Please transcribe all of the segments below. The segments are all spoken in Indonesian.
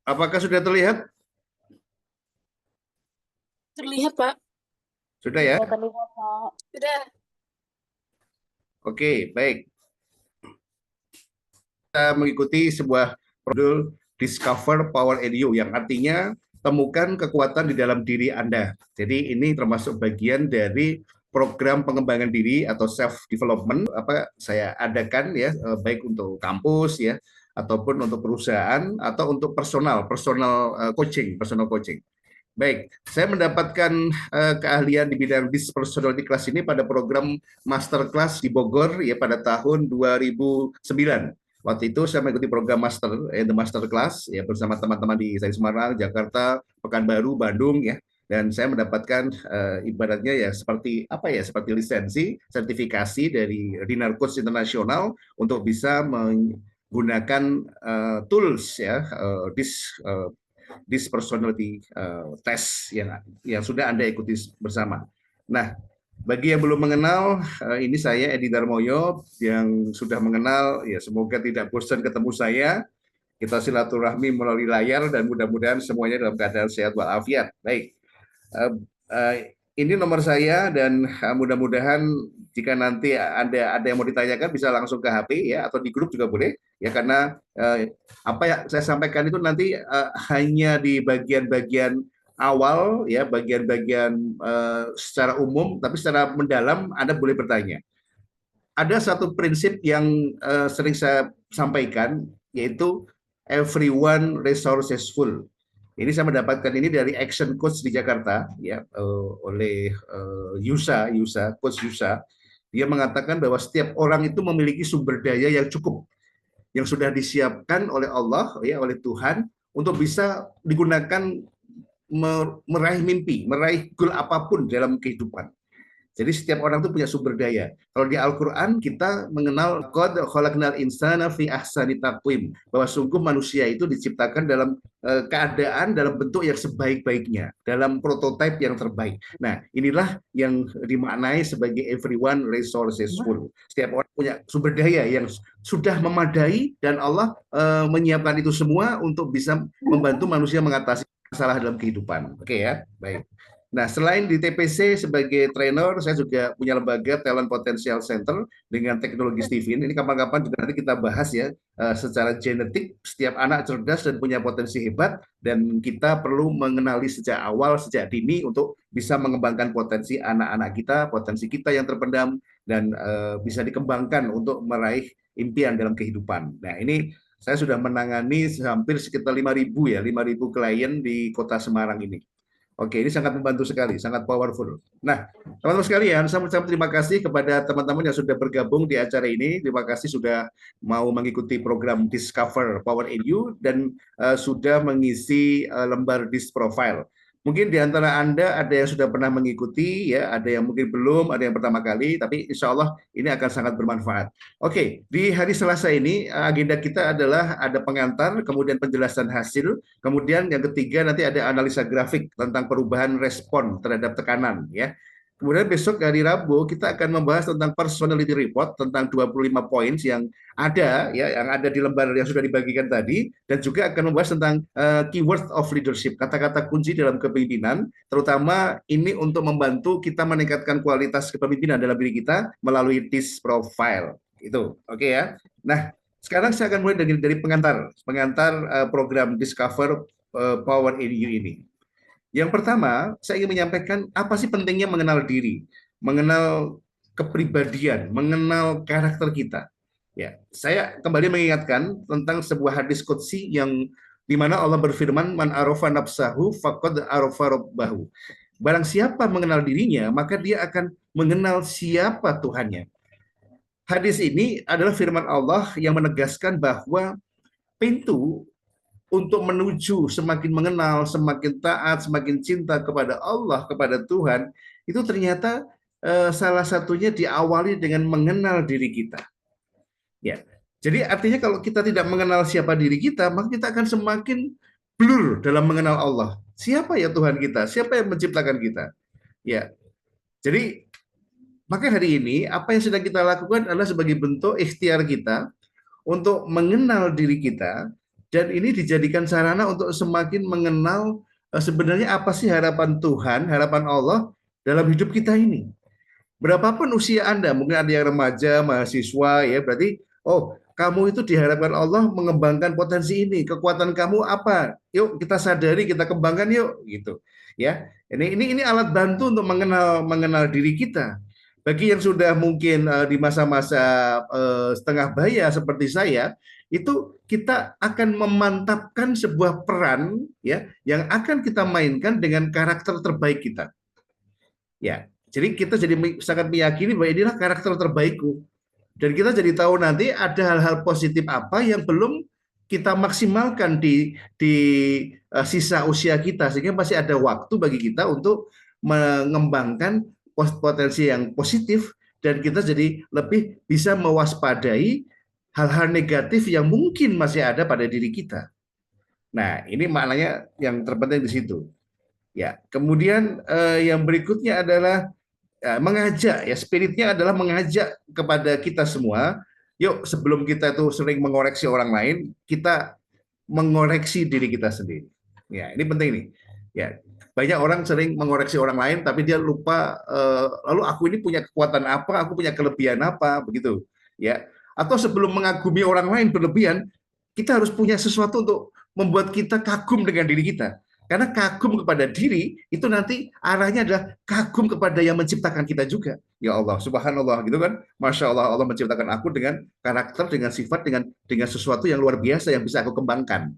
Apakah sudah terlihat? Terlihat, Pak. Sudah ya? Sudah terlihat, Pak. Sudah. Oke, baik. Kita mengikuti sebuah modul Discover Power in You, yang artinya temukan kekuatan di dalam diri Anda. Jadi ini termasuk bagian dari program pengembangan diri atau self development apa saya adakan ya, baik untuk kampus ya, ataupun untuk perusahaan atau untuk personal coaching. Baik, saya mendapatkan keahlian di bidang dispersonality class ini pada program masterclass di Bogor ya pada tahun 2009. Waktu itu saya mengikuti program The Master Class ya bersama teman-teman di Semarang, Jakarta, Pekanbaru, Bandung ya. Dan saya mendapatkan ibaratnya ya seperti apa ya, seperti lisensi, sertifikasi dari Dinar Coach Internasional untuk bisa menggunakan tools ya, this personality test yang sudah Anda ikuti bersama. Nah, bagi yang belum mengenal, ini saya Edi Darmoyo, yang sudah mengenal, ya semoga tidak bosan ketemu saya. Kita silaturahmi melalui layar dan mudah-mudahan semuanya dalam keadaan sehat walafiat. Baik, uh, uh, ini nomor saya dan mudah-mudahan jika nanti ada yang mau ditanyakan bisa langsung ke HP ya atau di grup juga boleh ya karena apa yang saya sampaikan itu nanti hanya di bagian-bagian awal ya bagian-bagian secara umum tapi secara mendalam Anda boleh bertanya. Ada satu prinsip yang sering saya sampaikan yaitu everyone resourceful. Ini saya mendapatkan ini dari Action Coach di Jakarta ya oleh Coach Yusa. Dia mengatakan bahwa setiap orang itu memiliki sumber daya yang cukup yang sudah disiapkan oleh Allah ya oleh Tuhan untuk bisa digunakan meraih mimpi, meraih goal apapun dalam kehidupan. Jadi setiap orang itu punya sumber daya. Kalau di Al-Quran kita mengenal qad khalaqnal insana fi ahsani taqwim, bahwa sungguh manusia itu diciptakan dalam keadaan dalam bentuk yang sebaik-baiknya, dalam prototipe yang terbaik. Nah, inilah yang dimaknai sebagai everyone resourceful. Setiap orang punya sumber daya yang sudah memadai dan Allah menyiapkan itu semua untuk bisa membantu manusia mengatasi masalah dalam kehidupan. Oke ya, baik. Nah, selain di TPC sebagai trainer, saya juga punya lembaga Talent Potential Center dengan teknologi Steven. Ini kapan-kapan juga nanti kita bahas ya, secara genetik, setiap anak cerdas dan punya potensi hebat, dan kita perlu mengenali sejak awal, sejak dini untuk bisa mengembangkan potensi anak-anak kita, potensi kita yang terpendam, dan bisa dikembangkan untuk meraih impian dalam kehidupan. Nah, ini saya sudah menangani hampir sekitar 5.000 ya, 5.000 klien di kota Semarang ini. Oke, ini sangat membantu sekali, sangat powerful. Nah, teman-teman sekalian, saya mengucapkan terima kasih kepada teman-teman yang sudah bergabung di acara ini. Terima kasih sudah mau mengikuti program Discover Power in You dan sudah mengisi lembar Dis Profile. Mungkin di antara Anda ada yang sudah pernah mengikuti, ya, ada yang mungkin belum, ada yang pertama kali, tapi insya Allah ini akan sangat bermanfaat. Oke, di hari Selasa ini agenda kita adalah ada pengantar, kemudian penjelasan hasil, kemudian yang ketiga nanti ada analisa grafik tentang perubahan respon terhadap tekanan ya. Kemudian besok hari Rabu kita akan membahas tentang personality report tentang 25 points yang ada ya yang ada di lembar yang sudah dibagikan tadi dan juga akan membahas tentang keyword of leadership, kata-kata kunci dalam kepemimpinan, terutama ini untuk membantu kita meningkatkan kualitas kepemimpinan dalam diri kita melalui this profile. Itu. Oke ya. Nah, sekarang saya akan mulai dari pengantar program Discover Power in You ini. Yang pertama, saya ingin menyampaikan apa sih pentingnya mengenal diri, mengenal kepribadian, mengenal karakter kita. Ya, saya kembali mengingatkan tentang sebuah hadis qudsi yang di mana Allah berfirman, "Man arafa nafsahu faqad arafa rabbahu." Barang siapa mengenal dirinya, maka dia akan mengenal siapa Tuhannya. Hadis ini adalah firman Allah yang menegaskan bahwa pintu untuk menuju semakin mengenal, semakin taat, semakin cinta kepada Allah, kepada Tuhan, itu ternyata salah satunya diawali dengan mengenal diri kita. Ya, jadi artinya kalau kita tidak mengenal siapa diri kita, maka kita akan semakin blur dalam mengenal Allah. Siapa ya Tuhan kita? Siapa yang menciptakan kita? Ya, jadi maka hari ini apa yang sedang kita lakukan adalah sebagai bentuk ikhtiar kita untuk mengenal diri kita dan ini dijadikan sarana untuk semakin mengenal sebenarnya apa sih harapan Tuhan, harapan Allah dalam hidup kita ini. Berapapun usia Anda, mungkin ada yang remaja, mahasiswa, ya berarti, oh, kamu itu diharapkan Allah mengembangkan potensi ini. Kekuatan kamu apa? Yuk kita sadari, kita kembangkan yuk, gitu. Ya, ini alat bantu untuk mengenal diri kita. Bagi yang sudah mungkin di masa-masa setengah baya seperti saya, itu kita akan memantapkan sebuah peran ya yang akan kita mainkan dengan karakter terbaik kita. Ya, jadi kita jadi sangat meyakini bahwa inilah karakter terbaikku. Dan kita jadi tahu nanti ada hal-hal positif apa yang belum kita maksimalkan di sisa usia kita, sehingga masih ada waktu bagi kita untuk mengembangkan potensi yang positif dan kita jadi lebih bisa mewaspadai hal-hal negatif yang mungkin masih ada pada diri kita. Nah, ini maknanya yang terpenting di situ. Ya, kemudian yang berikutnya adalah mengajak, ya spiritnya adalah mengajak kepada kita semua. Yuk, sebelum kita itu sering mengoreksi orang lain, kita mengoreksi diri kita sendiri. Ya, ini penting nih. Ya, banyak orang sering mengoreksi orang lain, tapi dia lupa lalu aku ini punya kekuatan apa, aku punya kelebihan apa, begitu. Ya, atau sebelum mengagumi orang lain berlebihan, kita harus punya sesuatu untuk membuat kita kagum dengan diri kita. Karena kagum kepada diri itu nanti arahnya adalah kagum kepada yang menciptakan kita juga. Ya Allah, subhanallah gitu kan. Masya Allah, Allah menciptakan aku dengan karakter, dengan sifat, dengan sesuatu yang luar biasa yang bisa aku kembangkan.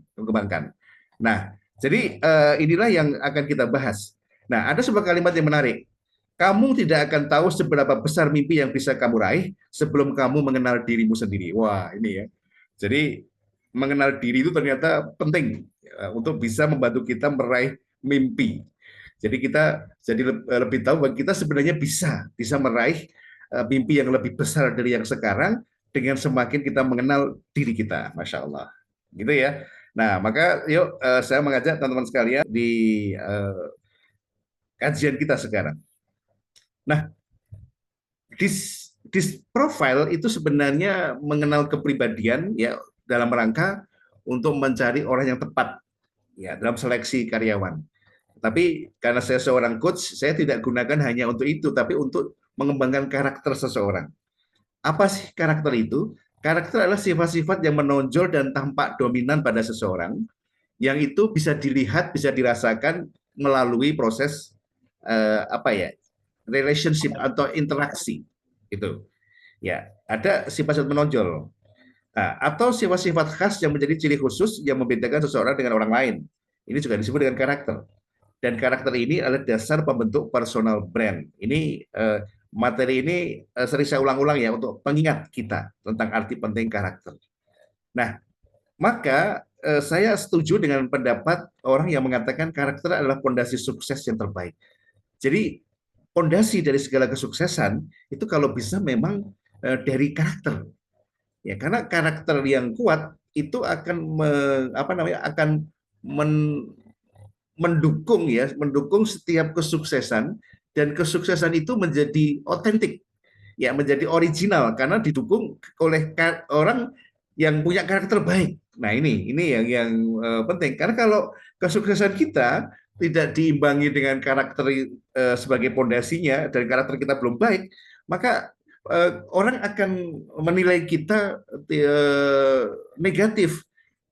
Nah, jadi inilah yang akan kita bahas. Nah, ada sebuah kalimat yang menarik. Kamu tidak akan tahu seberapa besar mimpi yang bisa kamu raih sebelum kamu mengenal dirimu sendiri. Wah, ini ya. Jadi mengenal diri itu ternyata penting untuk bisa membantu kita meraih mimpi. Jadi kita jadi lebih tahu bahwa kita sebenarnya bisa meraih mimpi yang lebih besar dari yang sekarang dengan semakin kita mengenal diri kita, masya Allah, gitu ya. Nah, maka yuk saya mengajak teman-teman sekalian di kajian kita sekarang. Nah, dis profile itu sebenarnya mengenal kepribadian ya dalam rangka untuk mencari orang yang tepat ya dalam seleksi karyawan. Tapi karena saya seorang coach, saya tidak gunakan hanya untuk itu, tapi untuk mengembangkan karakter seseorang. Apa sih karakter itu? Karakter adalah sifat-sifat yang menonjol dan tampak dominan pada seseorang, yang itu bisa dilihat, bisa dirasakan melalui proses apa ya, relationship atau interaksi. Itu. Ya, ada sifat-sifat menonjol. Nah, atau sifat-sifat khas yang menjadi ciri khusus yang membedakan seseorang dengan orang lain. Ini juga disebut dengan karakter. Dan karakter ini adalah dasar pembentuk personal brand. Ini materi ini sering saya ulang-ulang ya untuk pengingat kita tentang arti penting karakter. Nah, maka saya setuju dengan pendapat orang yang mengatakan karakter adalah fondasi sukses yang terbaik. Jadi fondasi dari segala kesuksesan itu kalau bisa memang dari karakter. Ya, karena karakter yang kuat itu akan akan men, mendukung ya, mendukung setiap kesuksesan dan kesuksesan itu menjadi otentik, ya menjadi original karena didukung oleh orang yang punya karakter baik. Nah, ini yang penting karena kalau kesuksesan kita tidak diimbangi dengan karakter sebagai pondasinya dan karakter kita belum baik, maka orang akan menilai kita negatif.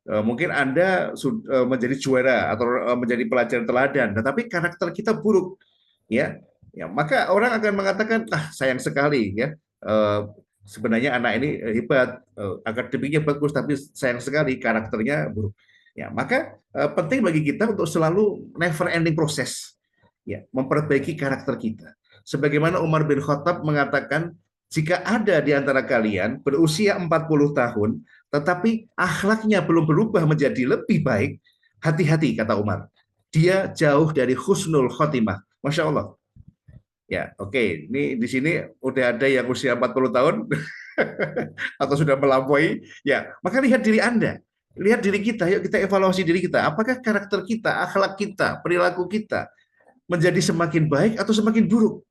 Mungkin Anda menjadi juara atau menjadi pelajar teladan, tetapi karakter kita buruk, ya, ya maka orang akan mengatakan, ah sayang sekali, ya, sebenarnya anak ini hebat, akademiknya bagus, tapi sayang sekali karakternya buruk. Ya, maka penting bagi kita untuk selalu never ending proses, ya, memperbaiki karakter kita. Sebagaimana Umar bin Khattab mengatakan, jika ada di antara kalian berusia 40 tahun, tetapi akhlaknya belum berubah menjadi lebih baik, hati-hati, kata Umar. Dia jauh dari husnul khotimah. Masya Allah. Ya, oke. Ini di sini udah ada yang usia 40 tahun atau sudah melampaui. Ya, maka lihat diri Anda. Lihat diri kita, yuk kita evaluasi diri kita. Apakah karakter kita, akhlak kita, perilaku kita menjadi semakin baik atau semakin buruk?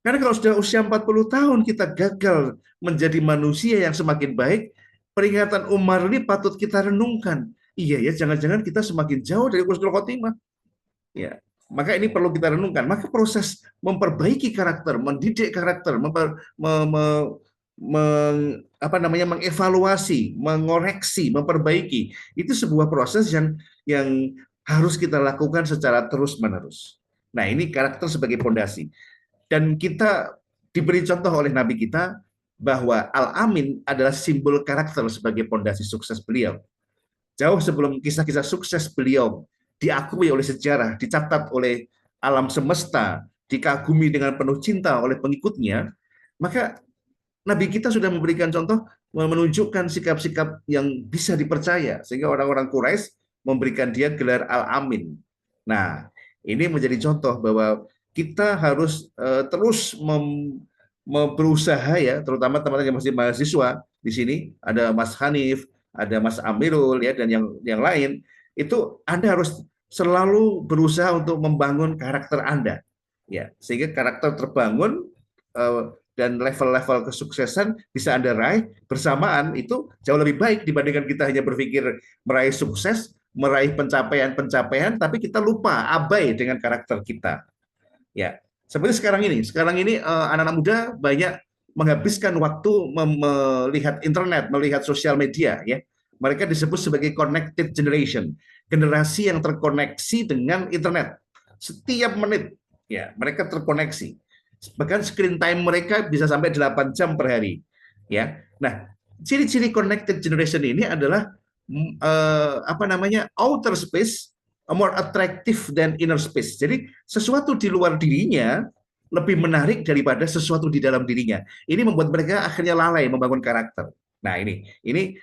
Karena kalau sudah usia 40 tahun kita gagal menjadi manusia yang semakin baik, peringatan Umar ini patut kita renungkan. iya ya, jangan-jangan kita semakin jauh dari husnul khotimah. Ya, maka ini perlu kita renungkan. Maka proses memperbaiki karakter, mendidik karakter, apa namanya, mengevaluasi, mengoreksi, memperbaiki, itu sebuah proses yang harus kita lakukan secara terus-menerus. Nah, ini karakter sebagai pondasi. Dan kita diberi contoh oleh Nabi kita bahwa Al-Amin adalah simbol karakter sebagai pondasi sukses beliau. Jauh sebelum kisah-kisah sukses beliau diakui oleh sejarah, dicatat oleh alam semesta, dikagumi dengan penuh cinta oleh pengikutnya, maka Nabi kita sudah memberikan contoh, menunjukkan sikap-sikap yang bisa dipercaya, sehingga orang-orang Quraisy memberikan dia gelar Al-Amin. Nah, ini menjadi contoh bahwa kita harus terus berusaha ya, terutama teman-teman yang masih mahasiswa di sini, ada Mas Hanif, ada Mas Amirul ya, dan yang lain, itu Anda harus selalu berusaha untuk membangun karakter Anda ya, sehingga karakter terbangun dan level-level kesuksesan bisa Anda raih bersamaan, itu jauh lebih baik dibandingkan kita hanya berpikir meraih sukses, meraih pencapaian-pencapaian, tapi kita lupa, abai dengan karakter kita. Ya, seperti sekarang ini anak-anak muda banyak menghabiskan waktu melihat internet, melihat sosial media. Ya, mereka disebut sebagai connected generation, generasi yang terkoneksi dengan internet. Setiap menit, ya, mereka terkoneksi. Bahkan screen time mereka bisa sampai 8 jam per hari. Ya, nah, ciri-ciri connected generation ini adalah apa namanya, outer space more attractive than inner space. Jadi sesuatu di luar dirinya lebih menarik daripada sesuatu di dalam dirinya. Ini membuat mereka akhirnya lalai membangun karakter. Nah, ini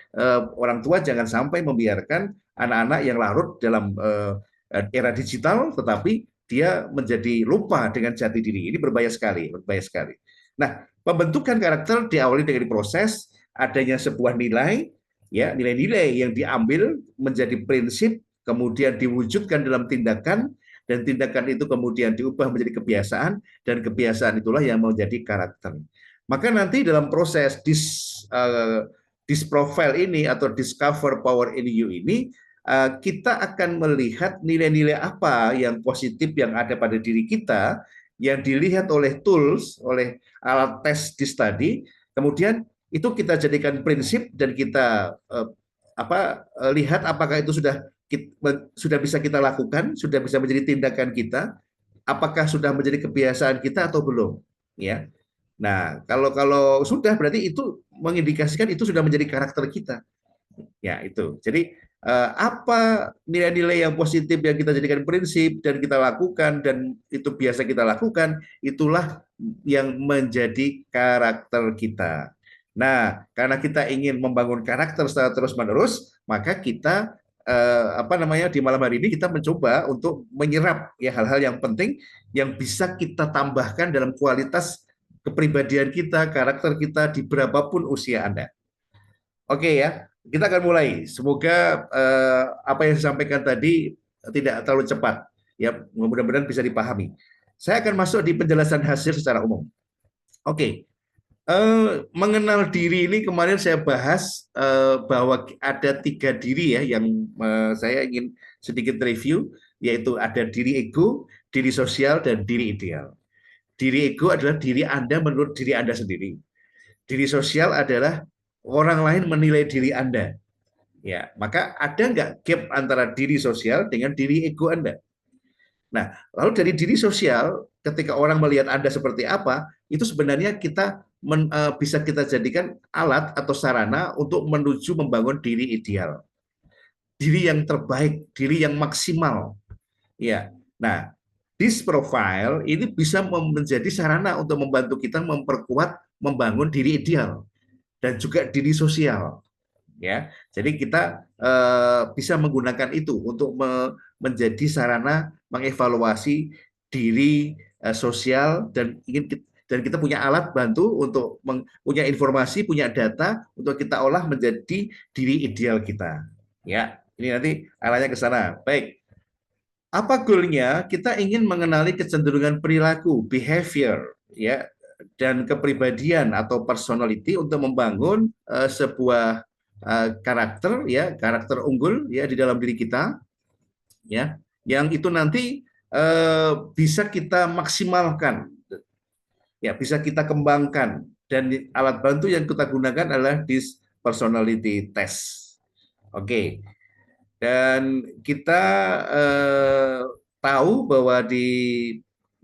orang tua jangan sampai membiarkan anak-anak yang larut dalam era digital, tetapi dia menjadi lupa dengan jati diri. Ini berbahaya sekali, berbahaya sekali. Nah, pembentukan karakter diawali dari proses adanya sebuah nilai, ya, nilai-nilai yang diambil menjadi prinsip, kemudian diwujudkan dalam tindakan, dan tindakan itu kemudian diubah menjadi kebiasaan, dan kebiasaan itulah yang menjadi karakter. Maka nanti dalam proses profile ini atau discover power in you ini, kita akan melihat nilai-nilai apa yang positif yang ada pada diri kita, yang dilihat oleh tools, oleh alat tes di study, kemudian itu kita jadikan prinsip dan kita lihat apakah itu sudah bisa kita lakukan, sudah bisa menjadi tindakan kita, apakah sudah menjadi kebiasaan kita atau belum, ya. Nah, kalau sudah, berarti itu mengindikasikan itu sudah menjadi karakter kita. Ya, itu. Jadi apa nilai-nilai yang positif yang kita jadikan prinsip dan kita lakukan dan itu biasa kita lakukan, itulah yang menjadi karakter kita. Nah, karena kita ingin membangun karakter secara terus-menerus, maka kita di malam hari ini kita mencoba untuk menyerap ya hal-hal yang penting yang bisa kita tambahkan dalam kualitas kepribadian kita, karakter kita di berapapun usia Anda. Oke ya, kita akan mulai. Semoga apa yang disampaikan tadi tidak terlalu cepat. Ya, mudah-mudahan bisa dipahami. Saya akan masuk di penjelasan hasil secara umum. Oke, mengenal diri ini kemarin saya bahas bahwa ada 3 diri ya yang saya ingin sedikit review, yaitu ada diri ego, diri sosial, dan diri ideal. Diri ego adalah diri Anda menurut diri Anda sendiri. Diri sosial adalah orang lain menilai diri Anda. Ya, maka ada nggak gap antara diri sosial dengan diri ego Anda? Nah, lalu dari diri sosial, ketika orang melihat Anda seperti apa, itu sebenarnya bisa kita jadikan alat atau sarana untuk menuju membangun diri ideal, diri yang terbaik, diri yang maksimal. Ya, nah, this profile ini bisa menjadi sarana untuk membantu kita memperkuat, membangun diri ideal dan juga diri sosial. Ya, jadi kita bisa menggunakan itu untuk menjadi sarana mengevaluasi diri sosial, dan kita punya alat bantu untuk punya informasi, punya data untuk kita olah menjadi diri ideal kita. Ya, ini nanti arahnya ke sana. Baik. Apa goalnya? Kita ingin mengenali kecenderungan perilaku, behavior, ya, dan kepribadian atau personality untuk membangun sebuah karakter, ya, karakter unggul ya di dalam diri kita, ya, yang itu nanti bisa kita maksimalkan, ya, bisa kita kembangkan, dan alat bantu yang kita gunakan adalah this personality test. Oke, dan kita tahu bahwa di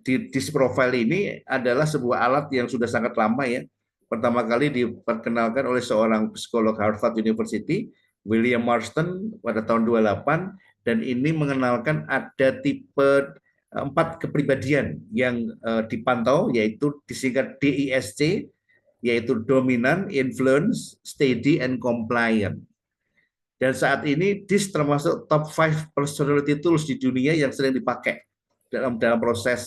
Disprofile ini adalah sebuah alat yang sudah sangat lama, ya. Pertama kali diperkenalkan oleh seorang psikolog Harvard University, William Marston, pada tahun 28, dan ini mengenalkan ada tipe 4 kepribadian yang dipantau, yaitu disingkat DISC, yaitu dominan, influence, steady, and compliant. Dan saat ini DISC termasuk top 5 personality tools di dunia yang sering dipakai dalam proses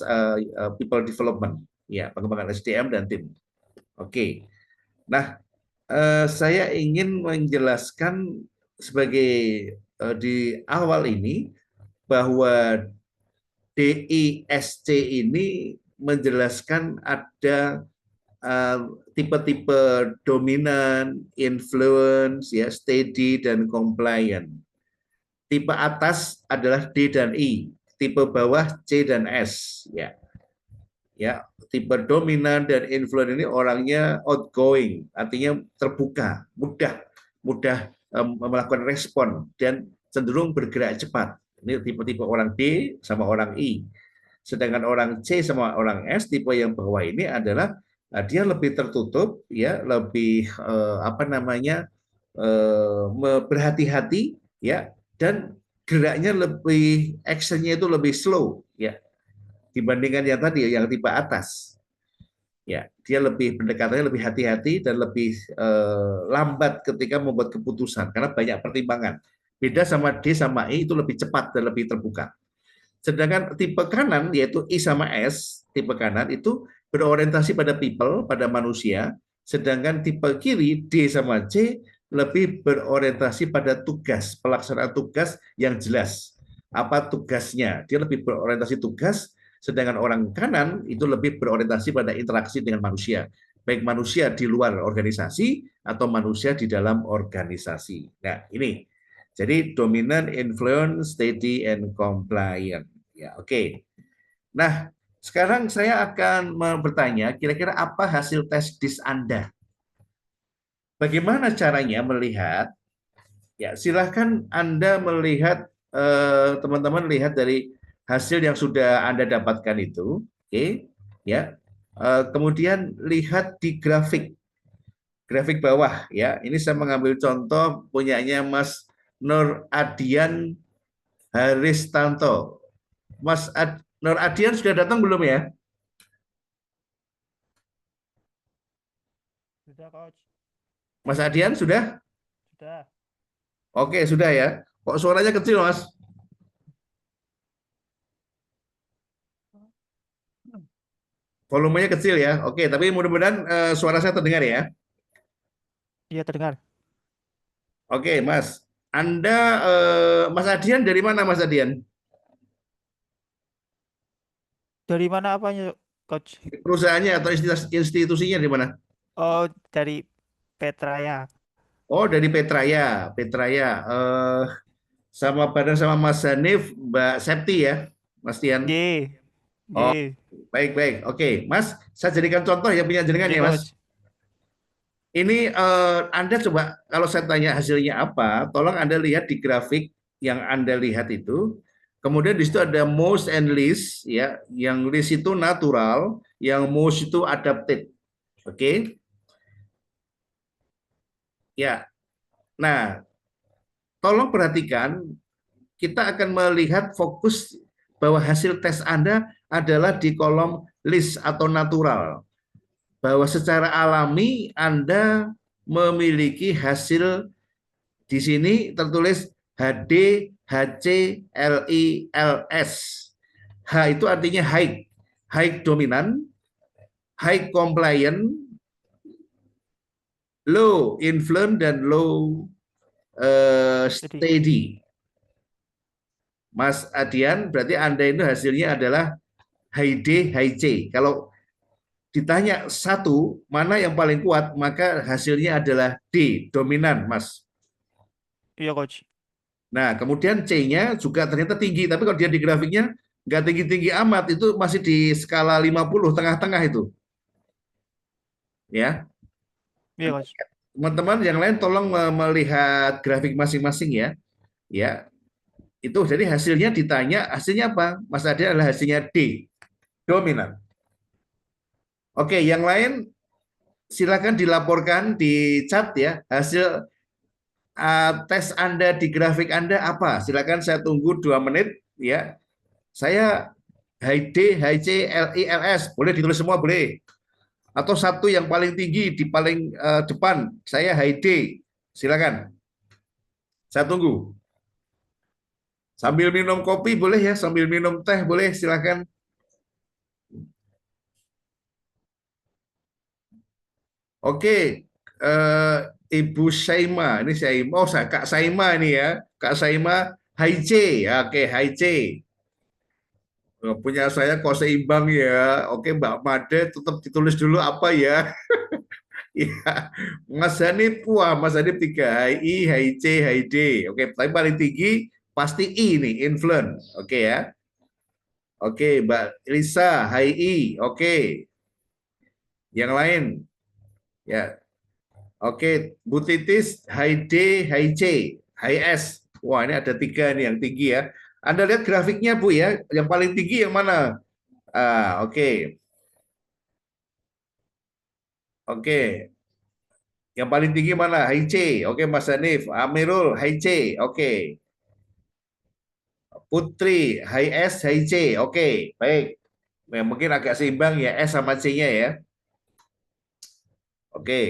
people development, ya, pengembangan SDM dan tim. Oke. Nah, saya ingin menjelaskan sebagai di awal ini bahwa DISC ini menjelaskan ada tipe-tipe dominan, influence, ya, steady, dan compliant. Tipe atas adalah D dan I, tipe bawah C dan S, ya. Ya, tipe dominan dan influence ini orangnya outgoing, artinya terbuka, mudah melakukan respon dan cenderung bergerak cepat. Ini tipe-tipe orang D sama orang I. Sedangkan orang C sama orang S, tipe yang bawah ini adalah dia lebih tertutup, ya, lebih berhati-hati, ya, dan geraknya lebih, actionnya itu lebih slow, ya, dibandingkan yang tadi, yang tipe atas. Ya, dia lebih pendekatannya lebih hati-hati dan lebih lambat ketika membuat keputusan karena banyak pertimbangan. Beda sama D sama E, itu lebih cepat dan lebih terbuka. Sedangkan tipe kanan, yaitu I sama S, tipe kanan itu berorientasi pada people, pada manusia. Sedangkan tipe kiri, D sama C, lebih berorientasi pada tugas, pelaksanaan tugas yang jelas. Apa tugasnya? Dia lebih berorientasi tugas, sedangkan orang kanan itu lebih berorientasi pada interaksi dengan manusia. Baik manusia di luar organisasi atau manusia di dalam organisasi. Nah, ini. Jadi dominant, influence, steady, and compliant. Ya, oke. Nah, sekarang saya akan bertanya, kira-kira apa hasil tes DIS Anda? Bagaimana caranya melihat? Ya, silahkan Anda melihat, teman-teman lihat dari hasil yang sudah Anda dapatkan itu, oke, ya. Kemudian lihat di grafik bawah, ya. Ini saya mengambil contoh punyanya Mas Nur Adian Haristanto. Mas Nur Adian sudah datang belum ya? Sudah, Coach. Mas Adian sudah? Sudah. Oke, sudah ya. Kok suaranya kecil, Mas? Volumenya kecil ya. Oke, tapi mudah-mudahan suara saya terdengar ya. Iya, terdengar. Oke, Mas. Anda, Mas Adian dari mana, Mas Adian? Dari mana apanya, Coach? Perusahaannya atau institusinya di mana? Oh, dari Petraya. Oh, dari Petraya. Petraya. Sama bareng sama Mas Hanif, Mbak Septi ya, Mas Dian. G. Oh, G. baik-baik. Oke, Mas, saya jadikan contoh yang punya jenengan G, ya, Mas. Coach. Ini Anda coba, kalau saya tanya hasilnya apa, tolong Anda lihat di grafik yang Anda lihat itu. Kemudian di situ ada most and least, ya. Yang least itu natural, yang most itu adapted. Oke? Ya. Nah, tolong perhatikan, kita akan melihat fokus bahwa hasil tes Anda adalah di kolom list atau natural. Bahwa secara alami Anda memiliki hasil di sini tertulis HD, HC, LI, LS. H itu artinya high dominan, high compliant, low influence, dan low Jadi, steady. Mas Adian, berarti Anda itu hasilnya adalah high D, high C. Kalau ditanya satu, mana yang paling kuat, maka hasilnya adalah D, dominan, Mas. Iya, Coach. Nah, kemudian C-nya juga ternyata tinggi, tapi kalau dia di grafiknya nggak tinggi-tinggi amat, itu masih di skala 50, tengah-tengah itu. Ya, Iya, Coach. teman-teman yang lain tolong melihat grafik masing-masing ya. Ya, itu jadi hasilnya ditanya, hasilnya apa? Mas Ade adalah hasilnya D, dominan. Oke, yang lain silakan dilaporkan di chat ya, hasil tes Anda di grafik Anda apa? Silakan saya tunggu 2 menit ya. Saya high D, high C, LILS, boleh ditulis semua boleh. Atau satu yang paling tinggi di paling depan, saya high D. Silakan. Saya tunggu. Sambil minum kopi boleh ya, sambil minum teh boleh, silakan. Oke, Ibu Saima, ini Saima, oh Kak Saima ini ya, Kak Saima, high C, ya, oke high C. Punya saya kok seimbang ya. Oke, Mbak Made tetap ditulis dulu apa ya? Ya, Mas Hanif, wah Mas Hanif 3, high I, high C, high D. Oke, tapi paling tinggi pasti I nih, influence. Oke ya. Oke, Mbak Lisa, high I. Oke, yang lain ya. Oke, Bu Titis, high D, high C, high S. Wah, ini ada 3 nih yang tinggi ya. Anda lihat grafiknya Bu ya, yang paling tinggi yang mana? Oke. Oke, yang paling tinggi mana? High C. Oke, Mas Hanif. Amirul, high C. Oke. Putri, high S, high C. Oke, baik. Ya, mungkin agak seimbang ya S sama C-nya ya. Oke.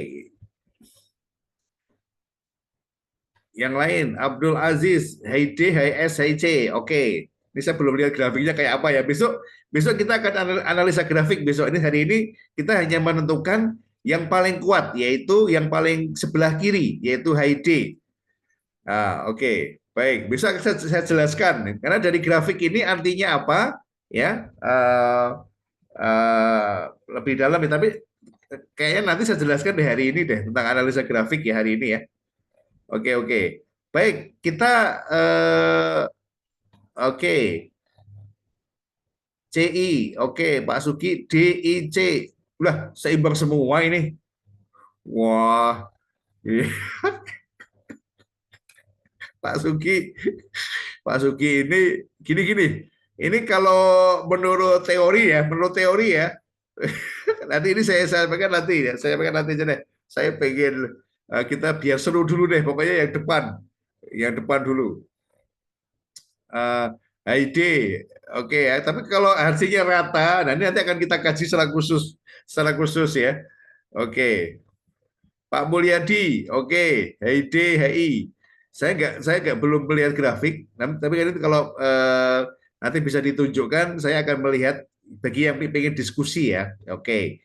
Yang lain, Abdul Aziz, high D, high S, high C. Oke. Ini saya belum lihat grafiknya kayak apa ya. Besok besok kita akan analisa grafik besok ini. Hari ini kita hanya menentukan yang paling kuat, yaitu yang paling sebelah kiri, yaitu high D. Oke. Baik, bisa saya jelaskan karena dari grafik ini artinya apa ya, lebih dalam ya, tapi kayaknya nanti saya jelaskan di hari ini deh tentang analisa grafik ya hari ini ya. Oke, oke. Baik, kita oke. CI, oke, Pak Sugi, DIC. Udah seimbang semua ini. Wah, Pak Sugi, Pak Sugi ini gini-gini. Ini kalau menurut teori ya, nanti ini saya sampaikan nanti ya, saya sampaikan nanti aja deh. Saya pengen kita biar seru dulu deh, pokoknya yang depan dulu. Uh, ID, oke ya. Tapi kalau hasilnya rata, nanti akan kita kaji secara khusus ya. Oke, Pak Mulyadi, oke, HID, HI. Saya nggak belum melihat grafik, tapi kan itu kalau nanti bisa ditunjukkan, saya akan melihat bagi yang ingin diskusi ya. Oke,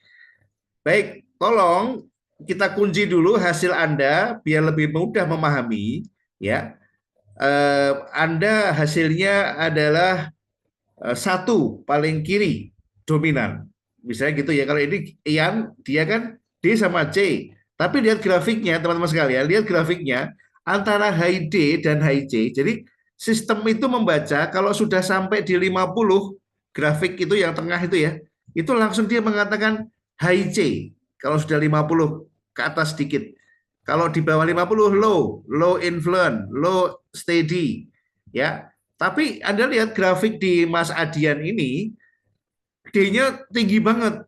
baik, tolong kita kunci dulu hasil Anda biar lebih mudah memahami ya. Anda hasilnya adalah satu paling kiri dominan. Misalnya gitu ya. Kalau ini Ian, dia kan D sama C. Tapi lihat grafiknya, teman-teman sekalian, lihat grafiknya antara high D dan high C. Jadi sistem itu membaca kalau sudah sampai di 50 grafik itu yang tengah itu ya, itu langsung dia mengatakan high C. Kalau sudah 50 ke atas sedikit. Kalau di bawah 50 low influence, low steady. Ya, tapi Anda lihat grafik di Mas Adian ini, D-nya tinggi banget,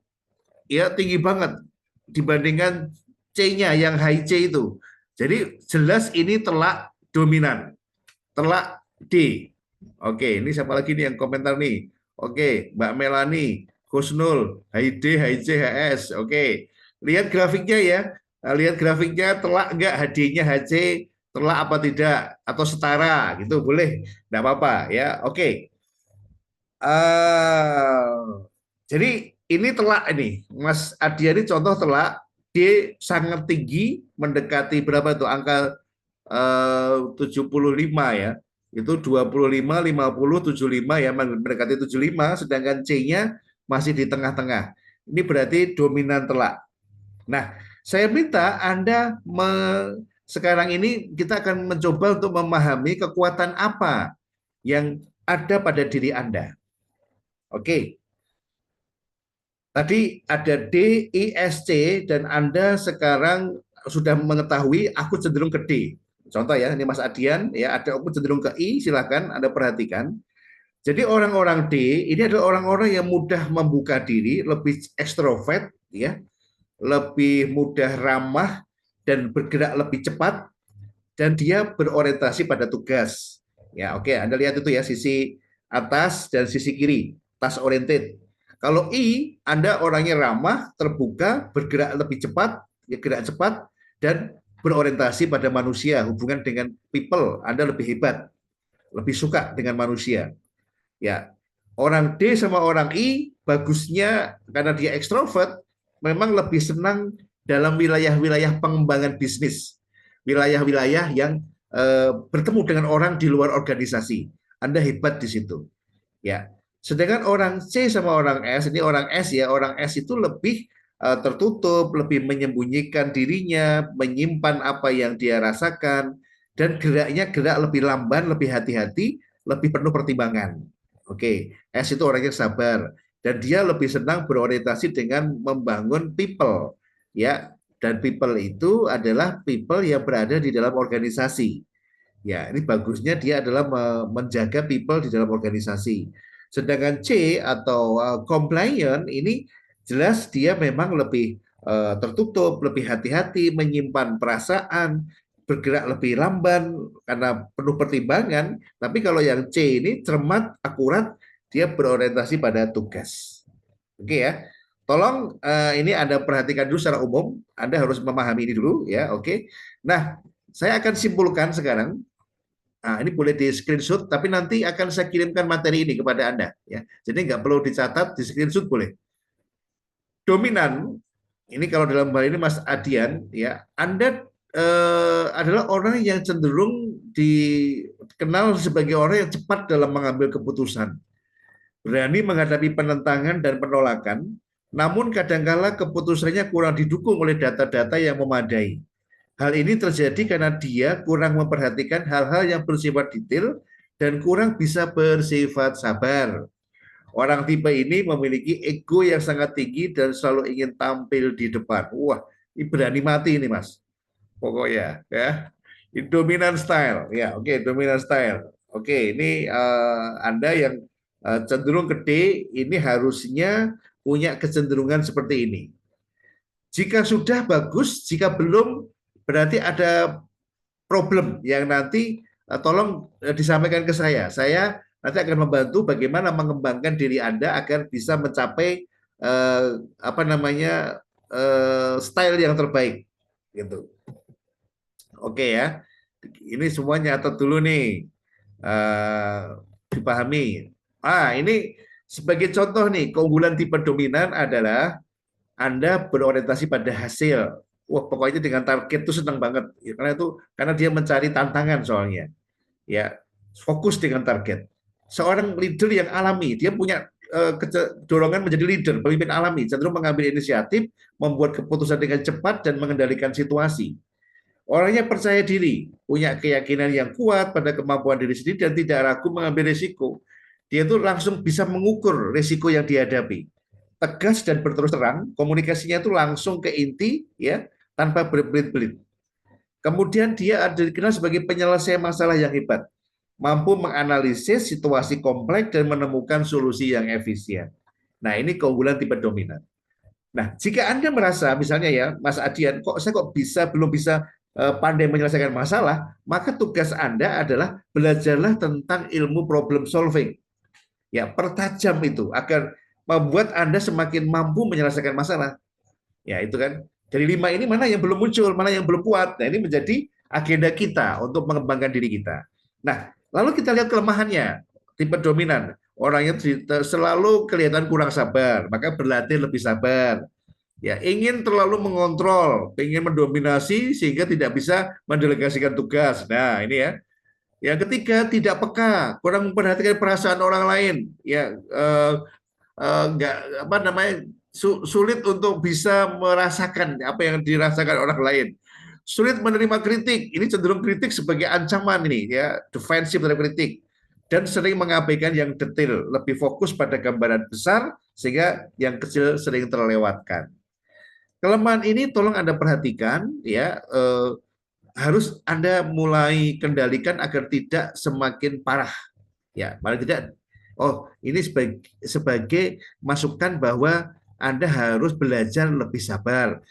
ya tinggi banget dibandingkan C-nya yang high C itu. Jadi jelas ini telak dominan, telak D. Oke, ini siapa lagi nih yang komentar nih? Oke, Mbak Melani, Husnul, high D, high C, HS. Oke, lihat grafiknya ya. Lihat grafiknya telak enggak HD-nya HC, telak apa tidak atau setara gitu boleh, enggak apa-apa ya. Oke. Jadi ini telak ini, Mas Adia ini contoh telak, D sangat tinggi, mendekati berapa itu angka 75 ya, itu 25, 50, 75 ya, mendekati 75, sedangkan C-nya masih di tengah-tengah. Ini berarti dominan telak. Nah, saya minta Anda sekarang ini kita akan mencoba untuk memahami kekuatan apa yang ada pada diri Anda. Oke. Tadi ada D, I, S, C, dan Anda sekarang sudah mengetahui aku cenderung ke D. Contoh ya, ini Mas Adian, ya ada aku cenderung ke I, silakan Anda perhatikan. Jadi orang-orang D ini adalah orang-orang yang mudah membuka diri, lebih ekstrovert, ya, lebih mudah ramah dan bergerak lebih cepat, dan dia berorientasi pada tugas. Ya, oke, Anda lihat itu ya, sisi atas dan sisi kiri, task oriented. Kalau I, Anda orangnya ramah, terbuka, bergerak lebih cepat, ya gerak cepat, dan berorientasi pada manusia, hubungan dengan people, Anda lebih hebat, lebih suka dengan manusia. Ya, orang D sama orang I bagusnya karena dia ekstrovert, memang lebih senang dalam wilayah-wilayah pengembangan bisnis, wilayah-wilayah yang bertemu dengan orang di luar organisasi. Anda hebat di situ. Ya, sedangkan orang C sama orang S, ini orang S ya, orang S itu lebih tertutup, lebih menyembunyikan dirinya, menyimpan apa yang dia rasakan, dan geraknya gerak lebih lamban, lebih hati-hati, lebih penuh pertimbangan. Oke, S itu orangnya sabar, dan dia lebih senang berorientasi dengan membangun people, ya. Dan people itu adalah people yang berada di dalam organisasi. Ya, ini bagusnya dia adalah menjaga people di dalam organisasi. Sedangkan C atau compliant ini jelas dia memang lebih tertutup, lebih hati-hati, menyimpan perasaan, bergerak lebih lamban karena penuh pertimbangan. Tapi kalau yang C ini cermat, akurat, dia berorientasi pada tugas. Oke ya. Tolong ini Anda perhatikan dulu secara umum, Anda harus memahami ini dulu ya, oke. Nah, saya akan simpulkan sekarang. Nah, ini boleh di screenshot, tapi nanti akan saya kirimkan materi ini kepada Anda. Ya. Jadi nggak perlu dicatat, di screenshot boleh. Dominan, ini kalau dalam hal ini Mas Adian, ya, Anda adalah orang yang cenderung dikenal sebagai orang yang cepat dalam mengambil keputusan, berani menghadapi penentangan dan penolakan, namun kadangkala keputusannya kurang didukung oleh data-data yang memadai. Hal ini terjadi karena dia kurang memperhatikan hal-hal yang bersifat detail dan kurang bisa bersifat sabar. Orang tipe ini memiliki ego yang sangat tinggi dan selalu ingin tampil di depan. Wah, ini berani mati ini Mas. Pokoknya ya. Ini dominan style. Ya, oke, dominan style. Oke, ini Anda yang cenderung gede ini harusnya punya kecenderungan seperti ini. Jika sudah bagus, jika belum berarti ada problem yang nanti tolong disampaikan ke saya. Saya nanti akan membantu bagaimana mengembangkan diri Anda agar bisa mencapai apa namanya style yang terbaik gitu. Oke ya. Ini semua nyatet dulu nih. Dipahami. Ini sebagai contoh nih, keunggulan tipe dominan adalah Anda berorientasi pada hasil. Wah, pokoknya dengan target itu senang banget. Ya, karena dia mencari tantangan soalnya. Ya, fokus dengan target. Seorang leader yang alami, dia punya dorongan menjadi leader, pemimpin alami, cenderung mengambil inisiatif, membuat keputusan dengan cepat dan mengendalikan situasi. Orangnya percaya diri, punya keyakinan yang kuat pada kemampuan diri sendiri dan tidak ragu mengambil risiko. Dia itu langsung bisa mengukur risiko yang dihadapi. Tegas dan berterus terang, komunikasinya itu langsung ke inti, ya, tanpa berbelit-belit. Kemudian dia ada dikenal sebagai penyelesai masalah yang hebat, mampu menganalisis situasi kompleks dan menemukan solusi yang efisien. Nah, ini keunggulan tipe dominan. Nah, jika Anda merasa misalnya ya, Mas Adian, saya belum bisa pandai menyelesaikan masalah, maka tugas Anda adalah belajarlah tentang ilmu problem solving. Ya, pertajam itu agar membuat Anda semakin mampu menyelesaikan masalah. Ya, itu kan. Dari 5 ini mana yang belum muncul, mana yang belum kuat. Nah, ini menjadi agenda kita untuk mengembangkan diri kita. Nah, lalu kita lihat kelemahannya. Tipe dominan, orangnya selalu kelihatan kurang sabar, maka berlatih lebih sabar. Ya, ingin terlalu mengontrol, ingin mendominasi sehingga tidak bisa mendelegasikan tugas. Nah, ini ya. Yang ketiga, tidak peka, kurang memperhatikan perasaan orang lain. Ya, nggak apa namanya sulit untuk bisa merasakan apa yang dirasakan orang lain. sulit menerima kritik. Ini cenderung kritik sebagai ancaman ini, ya, defensif terhadap kritik, dan sering mengabaikan yang detail, lebih fokus pada gambaran besar sehingga yang kecil sering terlewatkan. Kelemahan ini tolong Anda perhatikan, ya, harus Anda mulai kendalikan agar tidak semakin parah, ya, malah tidak. Oh, ini sebagai masukan bahwa Anda harus belajar lebih sabar,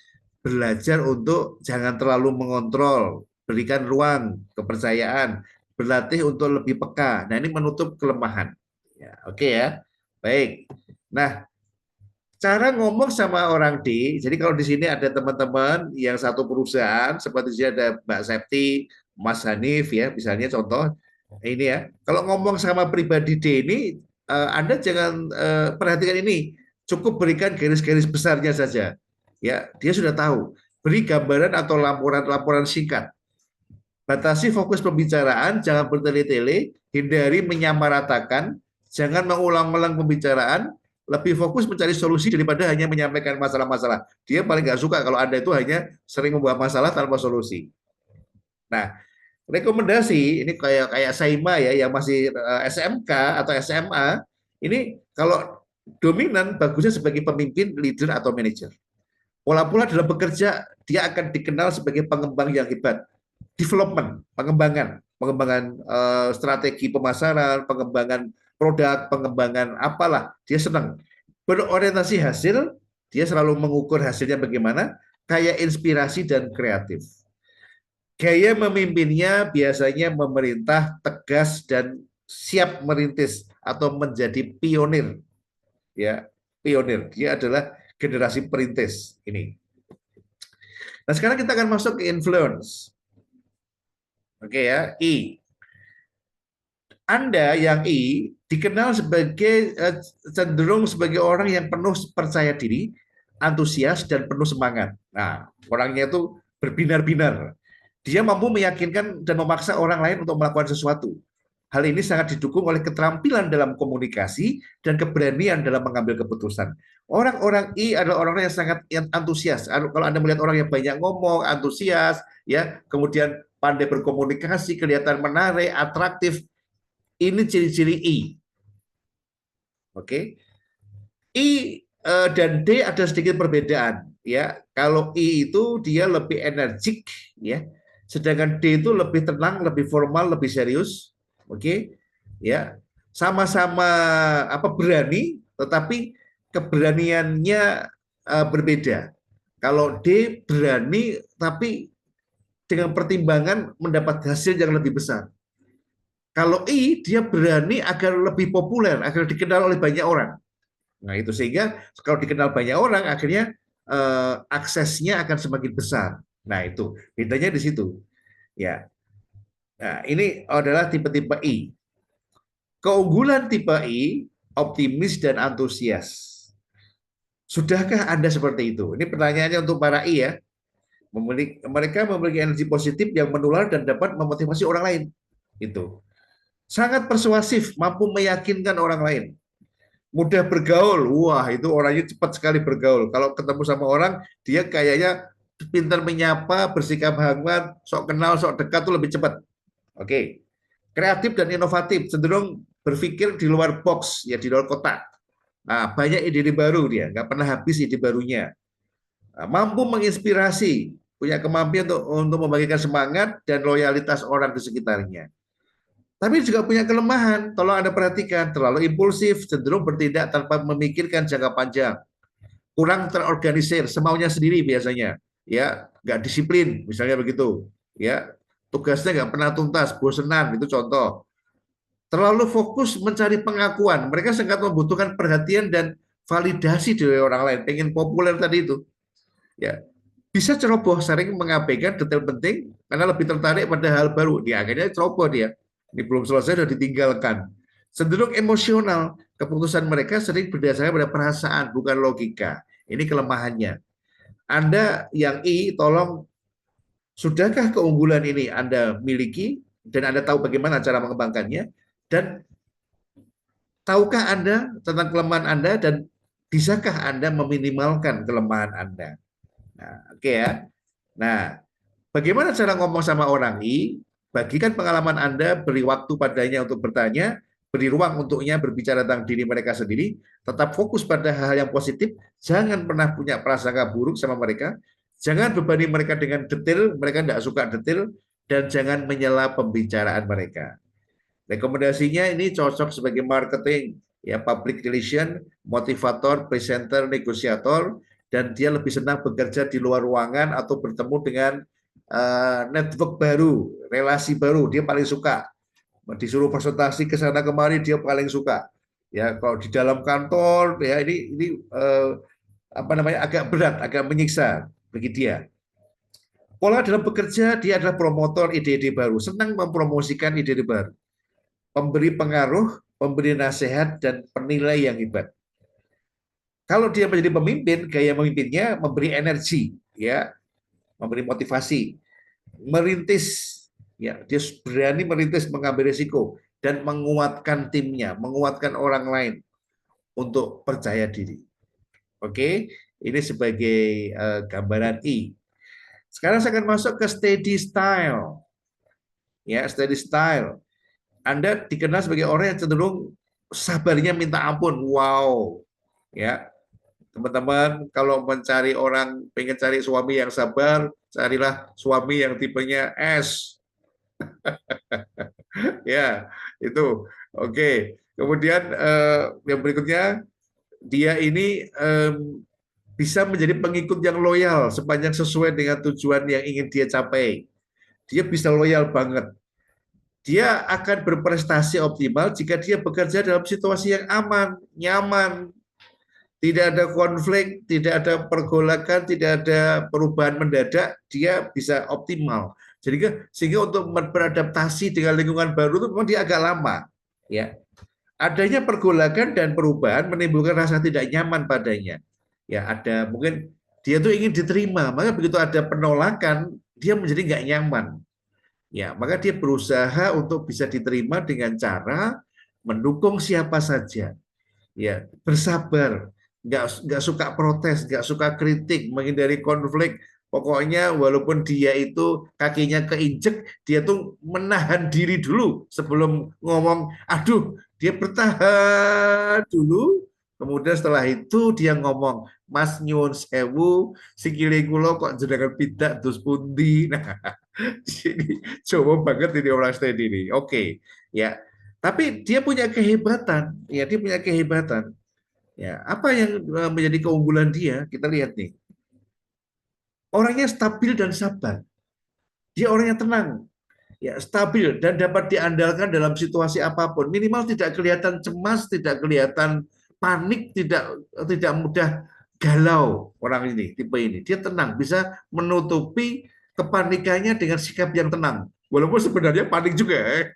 belajar untuk jangan terlalu mengontrol, berikan ruang kepercayaan, berlatih untuk lebih peka. Nah, ini menutup kelemahan. Ya, oke ya. Baik. Nah, cara ngomong sama orang jadi kalau di sini ada teman-teman yang satu perusahaan, seperti di sini ada Mbak Septi, Mas Hanif, ya, misalnya contoh ini ya. Kalau ngomong sama pribadi D ini, Anda jangan perhatikan ini, cukup berikan garis-garis besarnya saja. Ya, dia sudah tahu. Beri gambaran atau laporan-laporan singkat. Batasi fokus pembicaraan, jangan bertele-tele, hindari menyamaratakan, jangan mengulang-ulang pembicaraan, lebih fokus mencari solusi daripada hanya menyampaikan masalah-masalah. Dia paling nggak suka kalau Anda itu hanya sering membuat masalah tanpa solusi. Nah, rekomendasi ini kayak Saima ya yang masih SMK atau SMA, ini kalau dominan bagusnya sebagai pemimpin, leader atau manajer. Pola-pola dalam bekerja, dia akan dikenal sebagai pengembang yang hebat. Development, pengembangan strategi pemasaran, pengembangan produk, pengembangan apalah, dia senang. Berorientasi hasil, dia selalu mengukur hasilnya bagaimana, kayak inspirasi dan kreatif. Gaya memimpinnya biasanya memerintah tegas dan siap merintis atau menjadi pionir. Ya, pionir. Dia adalah generasi perintis ini. Nah, sekarang kita akan masuk ke influence. Oke ya, I. Anda yang I dikenal sebagai cenderung sebagai orang yang penuh percaya diri, antusias dan penuh semangat. Nah, orangnya itu berbinar-binar. Dia mampu meyakinkan dan memaksa orang lain untuk melakukan sesuatu. Hal ini sangat didukung oleh keterampilan dalam komunikasi dan keberanian dalam mengambil keputusan. Orang-orang I adalah orang yang sangat antusias. Kalau Anda melihat orang yang banyak ngomong, antusias, ya, kemudian pandai berkomunikasi, kelihatan menarik, atraktif, ini ciri-ciri I. Oke. I dan D ada sedikit perbedaan, ya. Kalau I itu dia lebih energik, ya. Sedangkan D itu lebih tenang, lebih formal, lebih serius. Oke. Ya. Sama-sama berani, tetapi keberaniannya berbeda. Kalau D berani tapi dengan pertimbangan mendapat hasil yang lebih besar. Kalau I, dia berani agar lebih populer, agar dikenal oleh banyak orang. Nah, itu sehingga kalau dikenal banyak orang, akhirnya aksesnya akan semakin besar. Nah, itu bedanya di situ. Ya. Nah, ini adalah tipe-tipe I. Keunggulan tipe I, optimis dan antusias. Sudahkah Anda seperti itu? Ini pertanyaannya untuk para I ya. Mereka memiliki energi positif yang menular dan dapat memotivasi orang lain. Itu. Sangat persuasif, mampu meyakinkan orang lain. Mudah bergaul, wah itu orangnya cepat sekali bergaul. Kalau ketemu sama orang, dia kayaknya pintar menyapa, bersikap hangat, sok kenal, sok dekat tuh lebih cepat. Oke. Kreatif dan inovatif, cenderung berpikir di luar box, ya di luar kotak. Nah, banyak ide baru dia, nggak pernah habis ide barunya. Nah, mampu menginspirasi, punya kemampuan untuk membagikan semangat dan loyalitas orang di sekitarnya. Tapi juga punya kelemahan, tolong Anda perhatikan, terlalu impulsif, cenderung bertindak tanpa memikirkan jangka panjang, kurang terorganisir, semaunya sendiri biasanya, ya, nggak disiplin, misalnya begitu, ya, tugasnya nggak pernah tuntas, bosenan, itu contoh. Terlalu fokus mencari pengakuan, mereka sangat membutuhkan perhatian dan validasi dari orang lain, pengen populer tadi itu, ya. Bisa ceroboh, sering mengabaikan detail penting karena lebih tertarik pada hal baru. Dia akhirnya ceroboh dia. Ini belum selesai sudah ditinggalkan. Cenderung emosional, keputusan mereka sering berdasarkan pada perasaan bukan logika. Ini kelemahannya. Anda yang I, tolong, sudahkah keunggulan ini Anda miliki dan Anda tahu bagaimana cara mengembangkannya, dan tahukah Anda tentang kelemahan Anda dan bisakah Anda meminimalkan kelemahan Anda? Nah, oke ya. Nah, Bagaimana cara ngomong sama orang I? Bagikan pengalaman Anda, beri waktu padanya untuk bertanya, beri ruang untuknya berbicara tentang diri mereka sendiri, tetap fokus pada hal yang positif, jangan pernah punya prasangka buruk sama mereka, jangan bebani mereka dengan detail, mereka tidak suka detail, dan jangan menyela pembicaraan mereka. Rekomendasinya ini cocok sebagai marketing, ya public relation, motivator, presenter, negosiator, dan dia lebih senang bekerja di luar ruangan atau bertemu dengan network baru, relasi baru, dia paling suka. Disuruh presentasi ke sana kemari dia paling suka. Ya kalau di dalam kantor ya ini apa namanya agak berat, agak menyiksa bagi dia. Pola dalam bekerja dia adalah promotor ide-ide baru, senang mempromosikan ide-ide baru, pemberi pengaruh, pemberi nasihat dan penilai yang hebat. Kalau dia menjadi pemimpin, gaya memimpinnya memberi energi, ya, memberi motivasi, merintis, ya, dia berani merintis, mengambil risiko dan menguatkan timnya, menguatkan orang lain untuk percaya diri. Oke, ini sebagai gambaran I. Sekarang saya akan masuk ke steady style. Ya, steady style. Anda dikenal sebagai orang yang cenderung sabarnya minta ampun. Wow. Ya, teman-teman, kalau mencari orang, pengen cari suami yang sabar, carilah suami yang tipenya S. Ya, itu. Oke. Kemudian yang berikutnya, dia ini bisa menjadi pengikut yang loyal sepanjang sesuai dengan tujuan yang ingin dia capai. Dia bisa loyal banget. Dia akan berprestasi optimal jika dia bekerja dalam situasi yang aman, nyaman, tidak ada konflik, tidak ada pergolakan, tidak ada perubahan mendadak, dia bisa optimal. Jadi sehingga untuk beradaptasi dengan lingkungan baru itu memang dia agak lama. Ya, adanya pergolakan dan perubahan menimbulkan rasa tidak nyaman padanya. Ya, ada mungkin dia tuh ingin diterima, maka begitu ada penolakan, dia menjadi nggak nyaman. Ya, maka dia berusaha untuk bisa diterima dengan cara mendukung siapa saja. Ya, bersabar, nggak suka protes, nggak suka kritik, menghindari konflik. Pokoknya walaupun dia itu kakinya keinjek, dia tuh menahan diri dulu sebelum ngomong. Aduh, dia bertahan dulu. Kemudian setelah itu dia ngomong, Mas nyuwun sewu, sikile kula kok jenengan pidak terus pundi. Nah, jadi coba banget ini orang steady ini. Oke, ya. Tapi dia punya kehebatan, ya dia punya kehebatan. Ya, apa yang menjadi keunggulan dia? Kita lihat nih. Orangnya stabil dan sabar. Dia orangnya tenang, ya stabil dan dapat diandalkan dalam situasi apapun. Minimal tidak kelihatan cemas, tidak kelihatan panik, tidak mudah galau orang ini, tipe ini. Dia tenang, bisa menutupi kepanikannya dengan sikap yang tenang. Walaupun sebenarnya panik juga,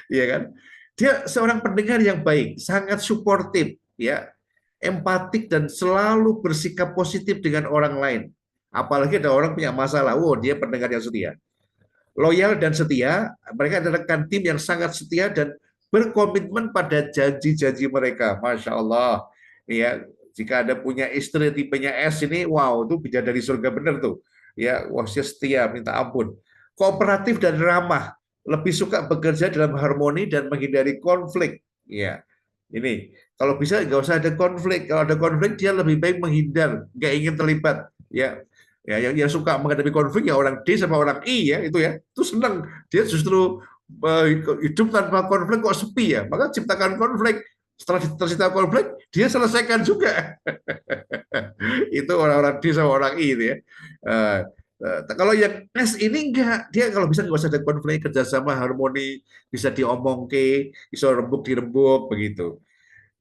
ya kan? Dia seorang pendengar yang baik, sangat suportif, ya, empatik dan selalu bersikap positif dengan orang lain. Apalagi ada orang punya masalah, oh dia pendengar yang setia. Loyal dan setia, mereka adalah rekan tim yang sangat setia dan berkomitmen pada janji-janji mereka. Masya Allah. Ya, jika ada punya istri tipenya S ini, wow, itu bisa dari surga benar tuh. Ya, wah, setia, minta ampun. Kooperatif dan ramah, lebih suka bekerja dalam harmoni dan menghindari konflik. Ya, ini kalau bisa nggak usah ada konflik. Kalau ada konflik dia lebih baik menghindar, nggak ingin terlibat. Ya, ya yang suka menghadapi konflik ya orang D sama orang I, ya itu senang, dia justru hidup tanpa konflik kok sepi, ya maka ciptakan konflik, setelah tercipta konflik dia selesaikan juga. Itu orang-orang D sama orang I itu ya. Kalau yang S ini enggak, dia kalau bisa nggak usah ada konflik, kerjasama harmoni, bisa diomong ke, bisa rembuk dirembuk begitu.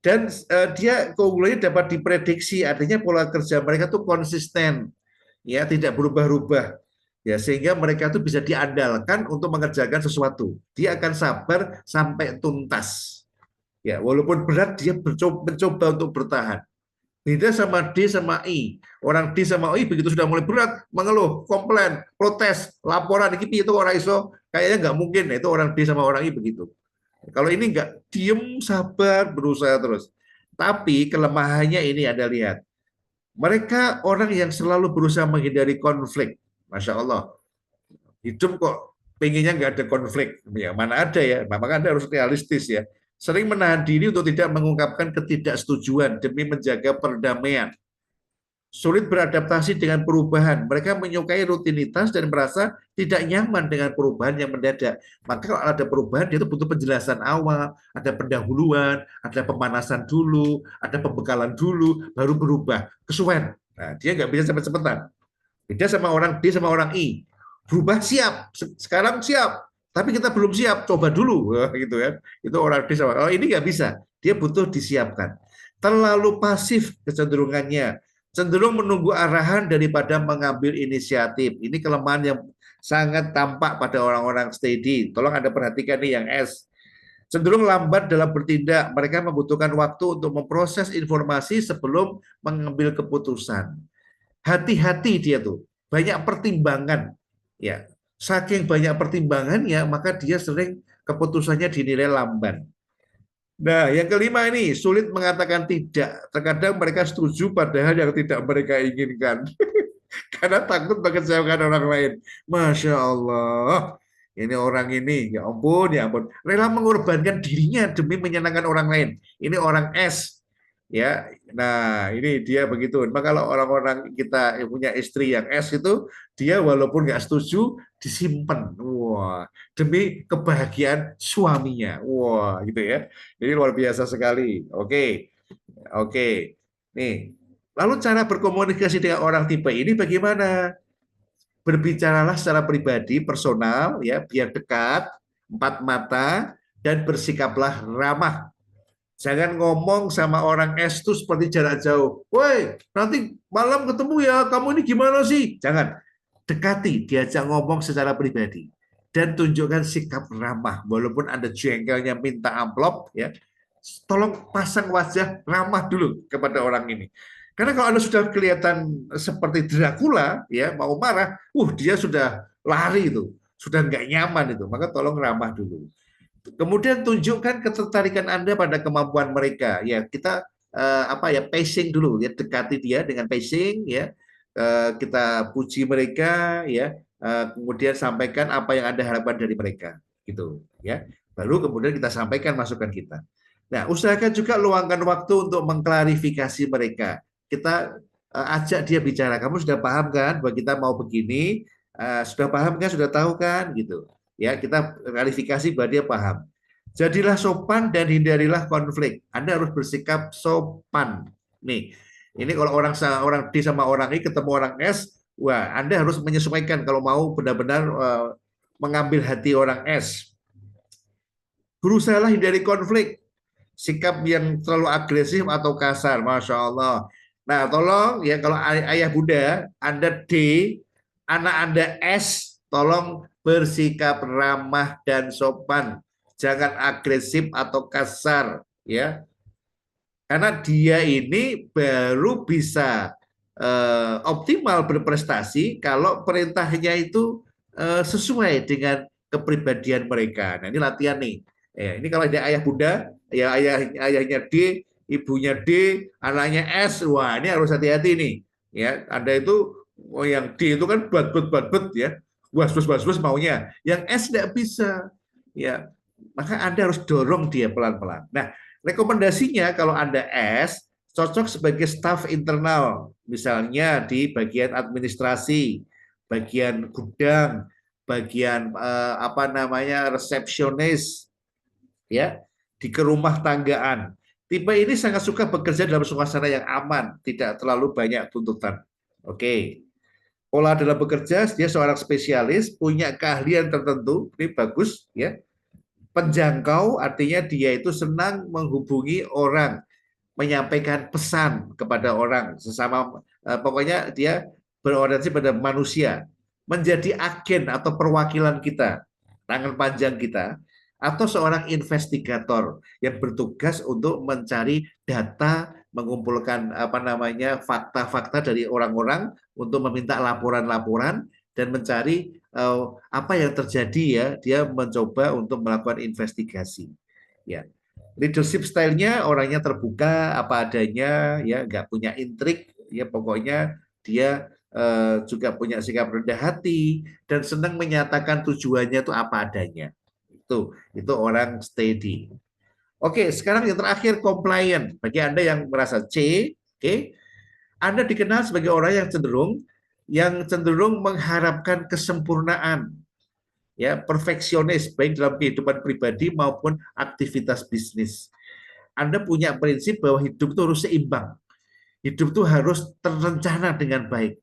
Dan dia keunggulannya dapat diprediksi, artinya pola kerja mereka tuh konsisten, ya tidak berubah-ubah, ya sehingga mereka itu bisa diandalkan untuk mengerjakan sesuatu. Dia akan sabar sampai tuntas, ya walaupun berat dia mencoba untuk bertahan. Beda sama D sama I. Orang D sama I begitu sudah mulai berat, mengeluh, komplain, protes, laporan, itu orang iso kayaknya nggak mungkin. Itu orang D sama orang I begitu. Kalau ini nggak, diem, sabar, berusaha terus. Tapi kelemahannya ini ada, lihat. Mereka orang yang selalu berusaha menghindari konflik. Masya Allah. Hidup kok pengennya nggak ada konflik. Ya, mana ada ya. Maka Anda harus realistis ya. Sering menahan diri untuk tidak mengungkapkan ketidaksetujuan demi menjaga perdamaian. Sulit beradaptasi dengan perubahan. Mereka menyukai rutinitas dan merasa tidak nyaman dengan perubahan yang mendadak. Maka kalau ada perubahan, dia itu butuh penjelasan awal, ada pendahuluan, ada pemanasan dulu, ada pembekalan dulu, baru berubah. Kesuwen. Nah, dia nggak bisa cepet-cepetan. Beda sama orang D sama orang I. Berubah siap, sekarang siap. Tapi kita belum siap, coba dulu, gitu kan. Itu orang D sama. Oh, ini nggak bisa. Dia butuh disiapkan. Terlalu pasif kecenderungannya, cenderung menunggu arahan daripada mengambil inisiatif. Ini kelemahan yang sangat tampak pada orang-orang steady. Tolong Anda perhatikan nih yang S. Cenderung lambat dalam bertindak. Mereka membutuhkan waktu untuk memproses informasi sebelum mengambil keputusan. Hati-hati dia tuh, banyak pertimbangan. Ya, saking banyak pertimbangannya, maka dia sering keputusannya dinilai lamban. Nah, yang kelima ini sulit mengatakan tidak. Terkadang mereka setuju padahal yang tidak mereka inginkan karena takut mengecewakan orang lain. Masya Allah, ini orang ini, ya ampun, ya ampun, rela mengorbankan dirinya demi menyenangkan orang lain. Ini orang S, ya. Nah, ini dia begitu. Maka kalau orang-orang kita yang punya istri yang S itu, dia walaupun nggak setuju, disimpan. Wah, demi kebahagiaan suaminya. Wah, gitu ya. Ini luar biasa sekali. Oke, oke. Nih, lalu cara berkomunikasi dengan orang tipe ini bagaimana? Berbicaralah secara pribadi, personal, ya, biar dekat, empat mata, dan bersikaplah ramah. Jangan ngomong sama orang es itu seperti jarak jauh. Woi, nanti malam ketemu ya, kamu ini gimana sih? Jangan. Dekati, diajak ngomong secara pribadi. Dan tunjukkan sikap ramah. Walaupun Anda jengkelnya minta amplop, ya, tolong pasang wajah ramah dulu kepada orang ini. Karena kalau Anda sudah kelihatan seperti Dracula, ya, mau marah, dia sudah lari itu, sudah nggak nyaman itu. Maka tolong ramah dulu. Kemudian tunjukkan ketertarikan Anda pada kemampuan mereka. Ya, kita pacing dulu, ya, dekati dia dengan pacing, ya. Kita puji mereka, ya. Kemudian sampaikan apa yang Anda harapkan dari mereka, gitu, ya. Baru kemudian kita sampaikan masukan kita. Nah, usahakan juga luangkan waktu untuk mengklarifikasi mereka. Kita ajak dia bicara. Kamu sudah paham kan bahwa kita mau begini? Sudah paham kan? Sudah tahu kan? Gitu. Ya, kita klarifikasi bahwa dia paham. Jadilah sopan dan hindarilah konflik. Anda harus bersikap sopan. Nih, ini kalau orang D sama orang I ketemu orang S, wah, Anda harus menyesuaikan kalau mau benar-benar mengambil hati orang S. Berusahalah hindari konflik. Sikap yang terlalu agresif atau kasar, Masya Allah. Nah, tolong ya, kalau ayah Bunda, Anda D, anak Anda S, tolong bersikap ramah dan sopan. Jangan agresif atau kasar, ya. Karena dia ini baru bisa optimal berprestasi kalau perintahnya itu sesuai dengan kepribadian mereka. Nah, ini latihan nih. Ya, ini kalau ada ayah Bunda, ya ayahnya D, ibunya D, anaknya S, wah ini harus hati-hati nih. Ya, Anda itu yang D itu kan buat ya, was maunya. Yang S tidak bisa, ya. Maka Anda harus dorong dia pelan-pelan. Nah, rekomendasinya kalau Anda S, cocok sebagai staf internal, misalnya di bagian administrasi, bagian gudang, bagian resepsionis, ya, di kerumah tanggaan. Tipe ini sangat suka bekerja dalam suasana yang aman, tidak terlalu banyak tuntutan. Oke. Pola dalam bekerja, dia seorang spesialis, punya keahlian tertentu, ini bagus, ya. Penjangkau artinya dia itu senang menghubungi orang, menyampaikan pesan kepada orang sesama, pokoknya dia berorientasi pada manusia, menjadi agen atau perwakilan kita, tangan panjang kita, atau seorang investigator yang bertugas untuk mencari data, mengumpulkan fakta-fakta dari orang-orang untuk meminta laporan-laporan dan mencari apa yang terjadi, ya. Dia mencoba untuk melakukan investigasi, ya. Leadership style-nya orangnya terbuka apa adanya, ya, nggak punya intrik, ya, pokoknya dia juga punya sikap rendah hati, dan senang menyatakan tujuannya itu apa adanya. Itu orang steady. Oke, sekarang yang terakhir compliant. Bagi Anda yang merasa C, oke, Anda dikenal sebagai orang yang cenderung mengharapkan kesempurnaan, ya, perfeksionis baik dalam kehidupan pribadi maupun aktivitas bisnis. Anda punya prinsip bahwa hidup itu harus seimbang. Hidup itu harus terencana dengan baik.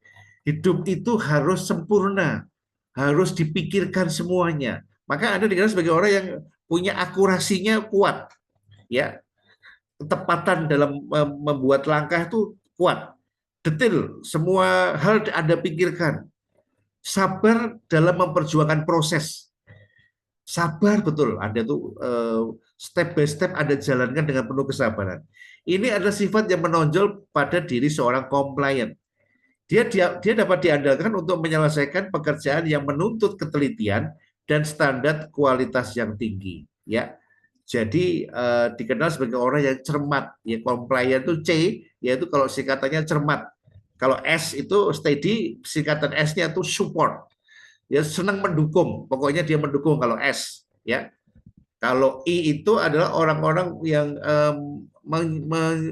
Hidup itu harus sempurna, harus dipikirkan semuanya. Maka Anda dikenal sebagai orang yang punya akurasinya kuat, ya, ketepatan dalam membuat langkah itu kuat, detail, semua hal Anda pikirkan, sabar dalam memperjuangkan proses, sabar betul, Anda tuh step by step Anda jalankan dengan penuh kesabaran. Ini adalah sifat yang menonjol pada diri seorang compliant. Dia dapat diandalkan untuk menyelesaikan pekerjaan yang menuntut ketelitian dan standar kualitas yang tinggi, ya. Jadi dikenal sebagai orang yang cermat, ya. Compliant itu C, yaitu kalau singkatannya cermat. Kalau S itu steady, singkatan S-nya itu support. Ya, senang mendukung, pokoknya dia mendukung kalau S, ya. Kalau I itu adalah orang-orang yang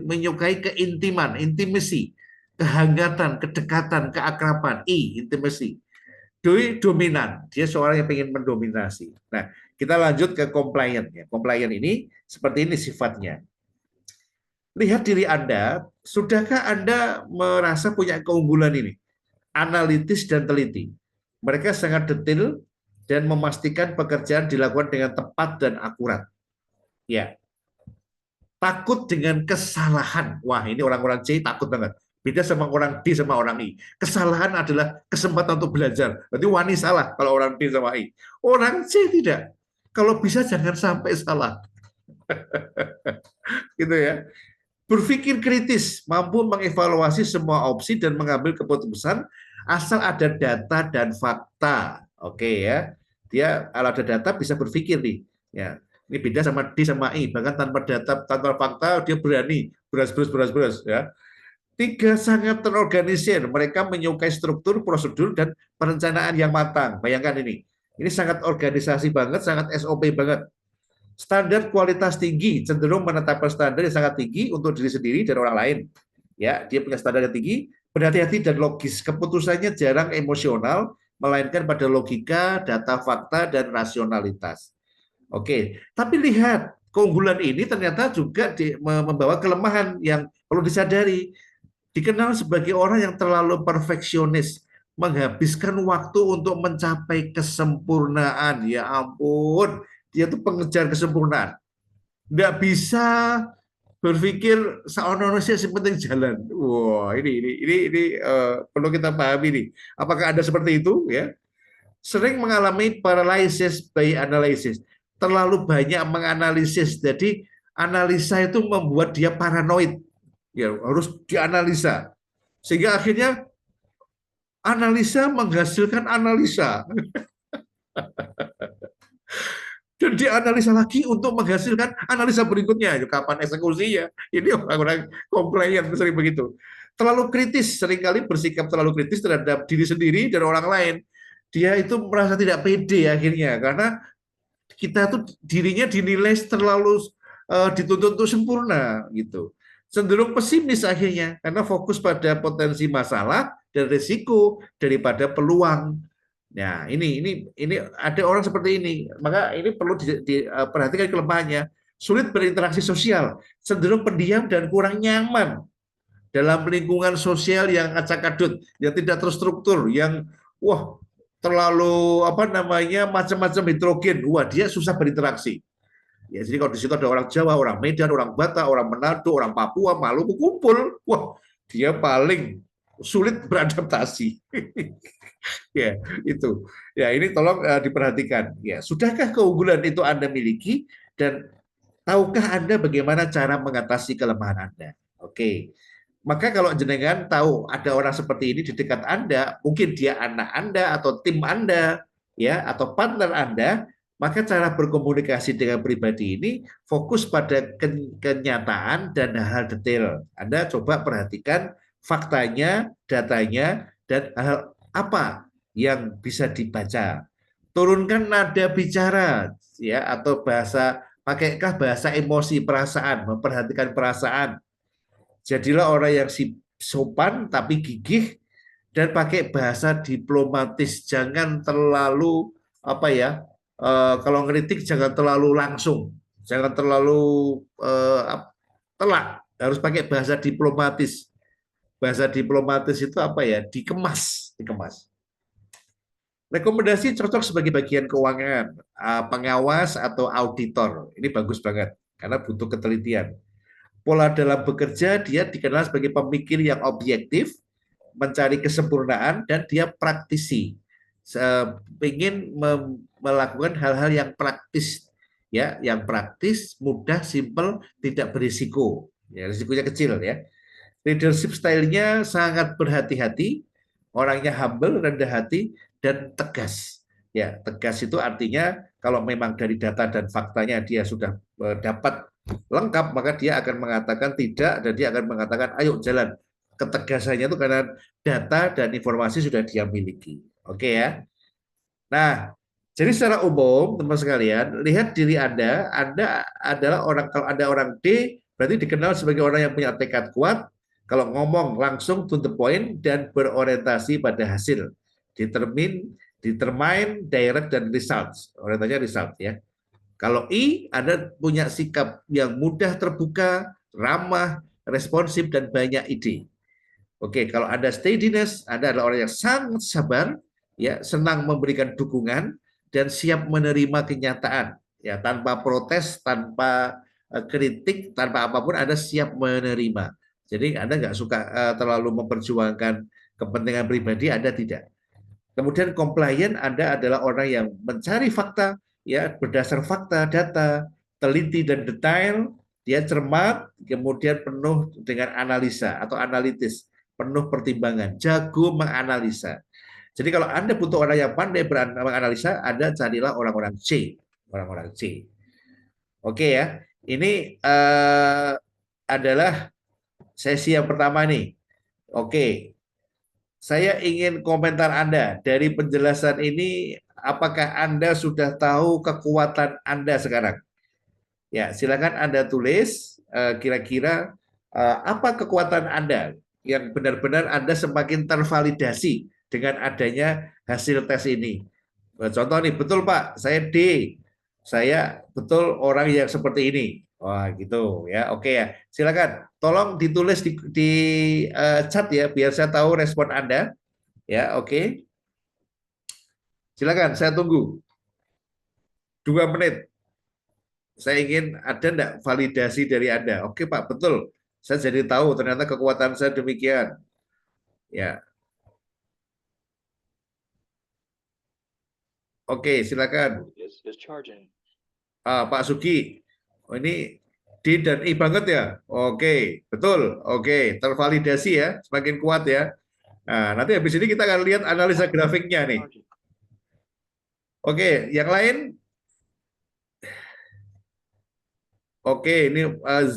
menyukai keintiman, intimacy, kehangatan, kedekatan, keakraban. I, intimacy. Doi dominan, dia seorang yang ingin mendominasi. Nah, kita lanjut ke compliant. Compliant ini seperti ini sifatnya. Lihat diri Anda, sudahkah Anda merasa punya keunggulan ini? Analitis dan teliti. Mereka sangat detail dan memastikan pekerjaan dilakukan dengan tepat dan akurat. Ya, takut dengan kesalahan. Wah, ini orang-orang C takut banget. Beda sama orang D sama orang I. Kesalahan adalah kesempatan untuk belajar. Berarti wani salah kalau orang D sama I. Orang C tidak. Kalau bisa jangan sampai salah. Gitu ya. Berpikir kritis, mampu mengevaluasi semua opsi dan mengambil keputusan asal ada data dan fakta. Oke ya. Dia kalau ada data bisa berpikir nih. Ya. Ini beda sama D sama I, bahkan tanpa data, tanpa fakta dia berani beras ya. Tiga, sangat terorganisir, mereka menyukai struktur, prosedur dan perencanaan yang matang. Bayangkan ini sangat organisasi banget, sangat SOP banget. Standar kualitas tinggi, cenderung menetapkan standar yang sangat tinggi untuk diri sendiri dan orang lain. Ya, dia punya standar yang tinggi, berhati-hati dan logis. Keputusannya jarang emosional, melainkan pada logika, data, fakta dan rasionalitas. Oke, tapi lihat keunggulan ini ternyata juga membawa kelemahan yang perlu disadari. Dikenal sebagai orang yang terlalu perfeksionis, menghabiskan waktu untuk mencapai kesempurnaan. Ya ampun, dia tuh pengejar kesempurnaan. Nggak bisa berpikir seono sih yang penting jalan. Wah, ini perlu kita pahami nih. Apakah Anda seperti itu ya? Sering mengalami paralysis by analysis. Terlalu banyak menganalisis. Jadi analisa itu membuat dia paranoid. Ya, harus dianalisa. Sehingga akhirnya analisa menghasilkan analisa. Dan dianalisa lagi untuk menghasilkan analisa berikutnya. Kapan eksekusinya? Ini orang-orang komplain sering begitu. Terlalu kritis, seringkali bersikap terlalu kritis terhadap diri sendiri dan orang lain. Dia itu merasa tidak pede akhirnya, karena kita tuh dirinya dinilai terlalu dituntut untuk sempurna gitu. Cenderung pesimis akhirnya karena fokus pada potensi masalah dan risiko daripada peluang. Nah, ini ada orang seperti ini. Maka ini perlu diperhatikan kelemahannya. Sulit berinteraksi sosial, cenderung pendiam dan kurang nyaman dalam lingkungan sosial yang acak-adut, yang tidak terstruktur, yang wah terlalu apa namanya macam-macam heterogen. Wah, dia susah berinteraksi. Ya, jadi kalau di situ ada orang Jawa, orang Medan, orang Batak, orang Manado, orang Papua, Maluku kumpul, wah dia paling sulit beradaptasi. Ya, itu. Ya, ini tolong diperhatikan. Ya, sudahkah keunggulan itu Anda miliki dan tahukah Anda bagaimana cara mengatasi kelemahan Anda? Oke. Maka kalau jenengan tahu ada orang seperti ini di dekat Anda, mungkin dia anak Anda atau tim Anda, ya, atau partner Anda, maka cara berkomunikasi dengan pribadi ini fokus pada kenyataan dan hal detail. Anda coba perhatikan faktanya, datanya, dan hal apa yang bisa dibaca. Turunkan nada bicara ya atau bahasa, pakailah bahasa emosi, perasaan, memperhatikan perasaan. Jadilah orang yang sopan tapi gigih dan pakai bahasa diplomatis. Jangan terlalu apa ya? Kalau ngeritik jangan terlalu langsung, jangan terlalu telak. Harus pakai bahasa diplomatis. Bahasa diplomatis itu apa ya? Dikemas, dikemas. Rekomendasi cocok sebagai bagian keuangan, pengawas atau auditor. Ini bagus banget karena butuh ketelitian. Pola dalam bekerja, dia dikenal sebagai pemikir yang objektif, mencari kesempurnaan, dan dia praktisi. Ingin melakukan hal-hal yang praktis, ya, yang praktis, mudah, simpel, tidak berisiko. Ya, risikonya kecil ya. Leadership style-nya sangat berhati-hati, orangnya humble, rendah hati, dan tegas. Ya, tegas itu artinya kalau memang dari data dan faktanya dia sudah dapat lengkap, maka dia akan mengatakan tidak dan dia akan mengatakan ayo jalan. Ketegasannya itu karena data dan informasi sudah dia miliki. Oke ya. Nah, jadi secara umum teman sekalian, lihat diri Anda adalah orang, kalau Anda orang D, berarti dikenal sebagai orang yang punya tekad kuat, kalau ngomong langsung to the point dan berorientasi pada hasil. Determine, direct, dan results. Orientasinya result ya. Kalau I, Anda punya sikap yang mudah terbuka, ramah, responsif, dan banyak ide. Oke, kalau ada steadiness, Anda adalah orang yang sangat sabar, ya, senang memberikan dukungan, dan siap menerima kenyataan. Ya, tanpa protes, tanpa kritik, tanpa apapun, Anda siap menerima. Jadi Anda nggak suka terlalu memperjuangkan kepentingan pribadi, Anda tidak. Kemudian compliant, Anda adalah orang yang mencari fakta, ya, berdasar fakta, data, teliti dan detail, dia cermat, kemudian penuh dengan analisa atau analitis, penuh pertimbangan, jago menganalisa. Jadi kalau Anda butuh orang yang pandai menganalisa, Anda carilah orang-orang C, orang-orang C. Oke ya, ini adalah sesi yang pertama nih. Oke, saya ingin komentar Anda dari penjelasan ini. Apakah Anda sudah tahu kekuatan Anda sekarang? Ya, silakan Anda tulis kira-kira apa kekuatan Anda yang benar-benar Anda semakin tervalidasi dengan adanya hasil tes ini. Contoh nih, betul Pak, saya D, saya betul orang yang seperti ini. Wah, gitu ya. Oke ya. Silakan tolong ditulis di chat ya biar saya tahu respon Anda. Ya, oke. Silakan, saya tunggu 2 menit. Saya ingin ada enggak validasi dari Anda. Oke Pak, betul. Saya jadi tahu ternyata kekuatan saya demikian. Ya, oke, silakan. Pak Sugi, oh, ini D dan I banget ya. Oke, betul. Oke, tervalidasi ya, semakin kuat ya. Nah, nanti habis ini kita akan lihat analisa grafiknya nih. Oke, yang lain. Oke, ini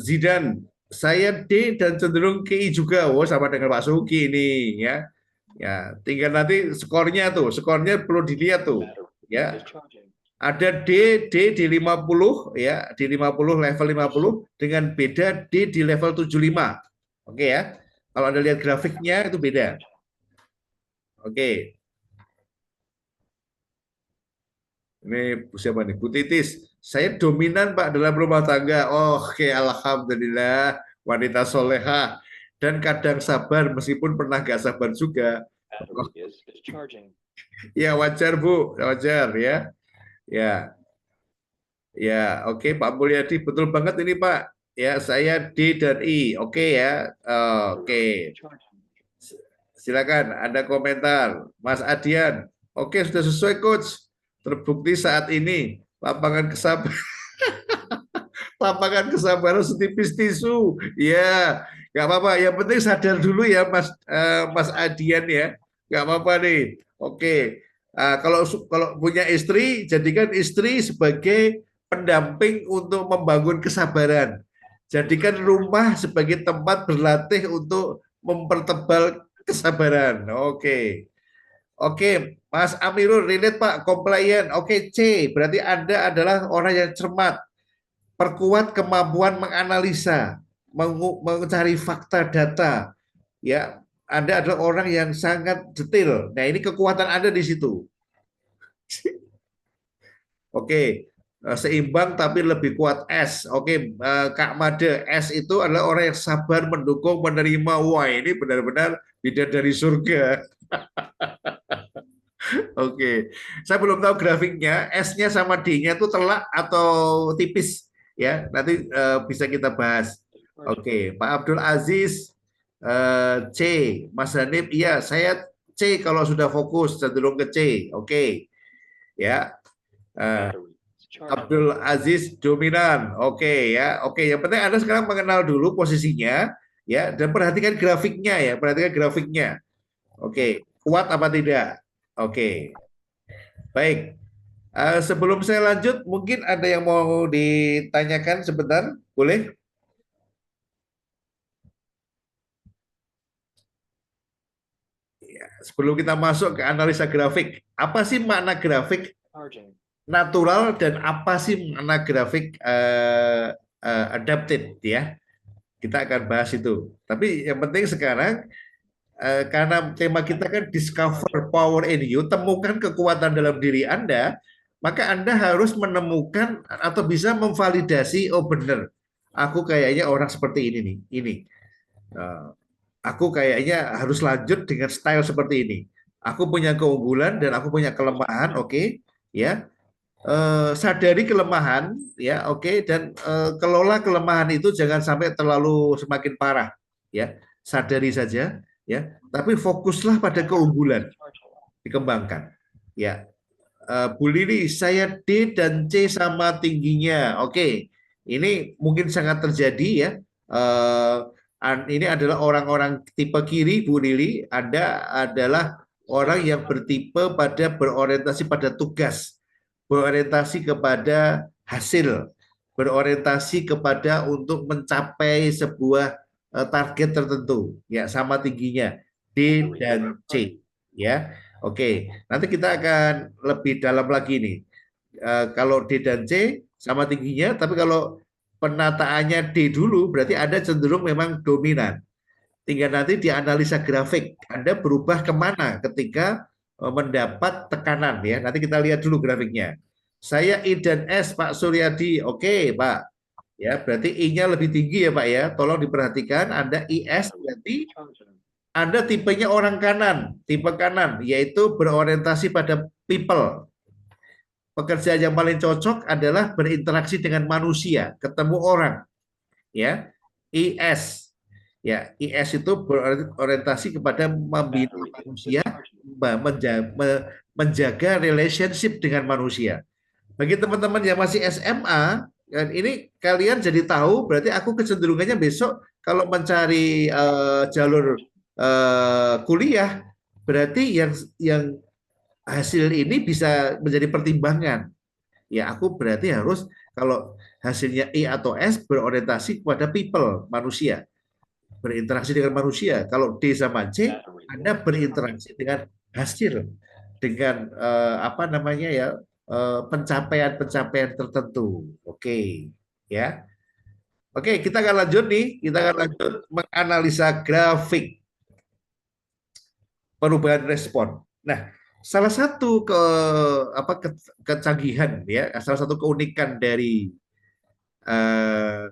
Zidan. Saya D dan cenderung ke I juga. Oh, sama dengan Pak Sugi ini ya. Ya, tinggal nanti skornya tuh, skornya perlu dilihat tuh. Ya. Ada D di 50 ya, di 50 level 50 dengan beda D di level 75. Oke ya. Kalau Anda lihat grafiknya itu beda. Oke. Ini siapa nih? Bu Titis. Saya dominan Pak dalam rumah tangga. Oke, alhamdulillah, wanita soleha dan kadang sabar meskipun pernah gak sabar juga. Ya wajar Bu, wajar ya. Ya, ya, oke Pak Mulyadi, betul banget ini Pak. Ya, saya D dan I, oke ya, oke. Silakan, ada komentar, Mas Adian. Oke, sudah sesuai Coach. Terbukti saat ini lapangan kesabaran, lapangan kesabaran setipis tisu. Ya, nggak apa-apa. Yang penting sadar dulu ya, Mas Adian ya. Nggak apa-apa nih. Oke. Kalau punya istri, jadikan istri sebagai pendamping untuk membangun kesabaran. Jadikan rumah sebagai tempat berlatih untuk mempertebal Kesabaran. Oke. Oke, Mas Amirul relate Pak, compliant. Oke, C, berarti Anda adalah orang yang cermat, perkuat kemampuan menganalisa, mencari fakta data. Ya, Anda adalah orang yang sangat detail. Nah, ini kekuatan Anda di situ. Oke, seimbang tapi lebih kuat S. Oke, Kak Made, S itu adalah orang yang sabar, mendukung, menerima. Wah, ini benar-benar bidadari surga. Oke, saya belum tahu grafiknya, S-nya sama D-nya itu telak atau tipis ya. Nanti bisa kita bahas. Oke, Pak Abdul Aziz C, Mas Hanif, iya saya C kalau sudah fokus cenderung ke C. Oke, ya. Eh, Abdul Aziz dominan. Oke ya. Oke, yang penting Anda sekarang mengenal dulu posisinya ya dan perhatikan grafiknya ya, perhatikan grafiknya. Oke, kuat apa tidak? Oke. Baik. Sebelum saya lanjut, mungkin ada yang mau ditanyakan sebentar, boleh? Ya, sebelum kita masuk ke analisa grafik, apa sih makna grafik natural dan apa sih makna grafik adapted ya? Kita akan bahas itu. Tapi yang penting sekarang karena tema kita kan discover power in you, temukan kekuatan dalam diri Anda, maka Anda harus menemukan atau bisa memvalidasi, oh benar, aku kayaknya orang seperti ini nih, ini. Eh, aku kayaknya harus lanjut dengan style seperti ini. Aku punya keunggulan dan aku punya kelemahan, oke, ya. Sadari kelemahan, ya, oke, dan kelola kelemahan itu jangan sampai terlalu semakin parah, ya. Sadari saja, ya. Tapi fokuslah pada keunggulan, dikembangkan, ya. Bu Lili, saya D dan C sama tingginya, oke. Ini mungkin sangat terjadi, ya. Eh, ini adalah orang-orang tipe kiri, Bu Lili. Anda adalah orang yang bertipe pada berorientasi pada tugas, berorientasi kepada hasil, berorientasi kepada untuk mencapai sebuah target tertentu, ya sama tingginya D dan C, ya. Oke, nanti kita akan lebih dalam lagi nih. Kalau D dan C sama tingginya, tapi kalau penataannya D dulu, berarti Anda cenderung memang dominan. Tinggal nanti dianalisa grafik, Anda berubah kemana ketika mendapat tekanan ya. Nanti kita lihat dulu grafiknya. Saya I dan S, Pak Suryadi. Oke, Pak. Ya, berarti I-nya lebih tinggi ya, Pak ya. Tolong diperhatikan, Anda IS berarti Anda tipenya orang kanan, tipe kanan, yaitu berorientasi pada people. Pekerjaan yang paling cocok adalah berinteraksi dengan manusia, ketemu orang, ya. IS, ya, IS itu berorientasi kepada membina manusia, menjaga relationship dengan manusia. Bagi teman-teman yang masih SMA, dan ini kalian jadi tahu, berarti aku kecenderungannya besok kalau mencari jalur kuliah, berarti yang hasil ini bisa menjadi pertimbangan. Ya, aku berarti harus kalau hasilnya I atau S berorientasi kepada people, manusia, berinteraksi dengan manusia. Kalau D sama C, Anda berinteraksi dengan hasil, dengan apa namanya ya, pencapaian-pencapaian tertentu. Oke, ya. Oke, kita akan lanjut nih. Kita akan lanjut menganalisa grafik perubahan respon. Nah, salah satu kecanggihan ya, salah satu keunikan dari eh,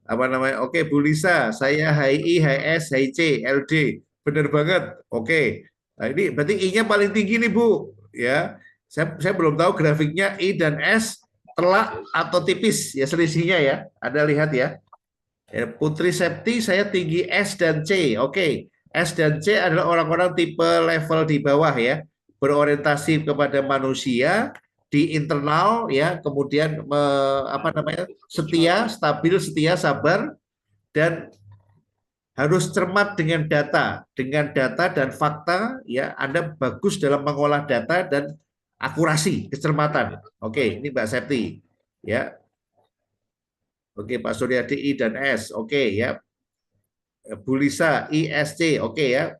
apa namanya? Oke, Bu Lisa, saya HI, HS, HC, LD. Benar banget. Oke. Nah, ini berarti I-nya paling tinggi nih, Bu. Ya. Saya belum tahu grafiknya I dan S telak atau tipis ya selisihnya ya. Ada lihat ya. Putri Septi saya tinggi S dan C. Oke. S dan C adalah orang-orang tipe level di bawah ya. Berorientasi kepada manusia di internal ya, kemudian apa namanya? Setia, stabil, setia, sabar dan harus cermat dengan data dan fakta ya. Anda bagus dalam mengolah data dan akurasi, kecermatan. Oke, ini Mbak Septi ya. Oke, Pak Suryadi I dan S. Oke ya. Bu Lisa ISC. Oke ya.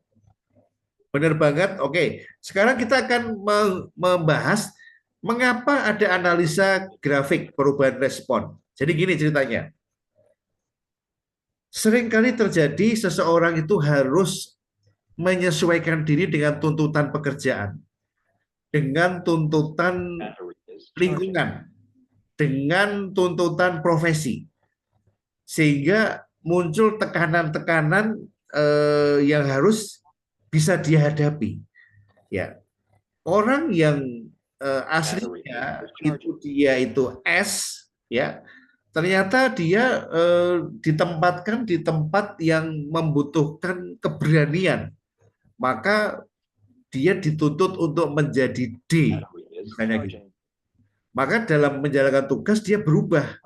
Benar banget. Oke, sekarang kita akan membahas mengapa ada analisa grafik perubahan respon. Jadi gini ceritanya. Seringkali terjadi seseorang itu harus menyesuaikan diri dengan tuntutan pekerjaan, dengan tuntutan lingkungan, dengan tuntutan profesi, sehingga muncul tekanan-tekanan yang harus bisa dihadapi. Ya, orang yang aslinya dia itu S, ya, ternyata dia ditempatkan di tempat yang membutuhkan keberanian, maka dia dituntut untuk menjadi D, misalnya gitu. Maka dalam menjalankan tugas dia berubah,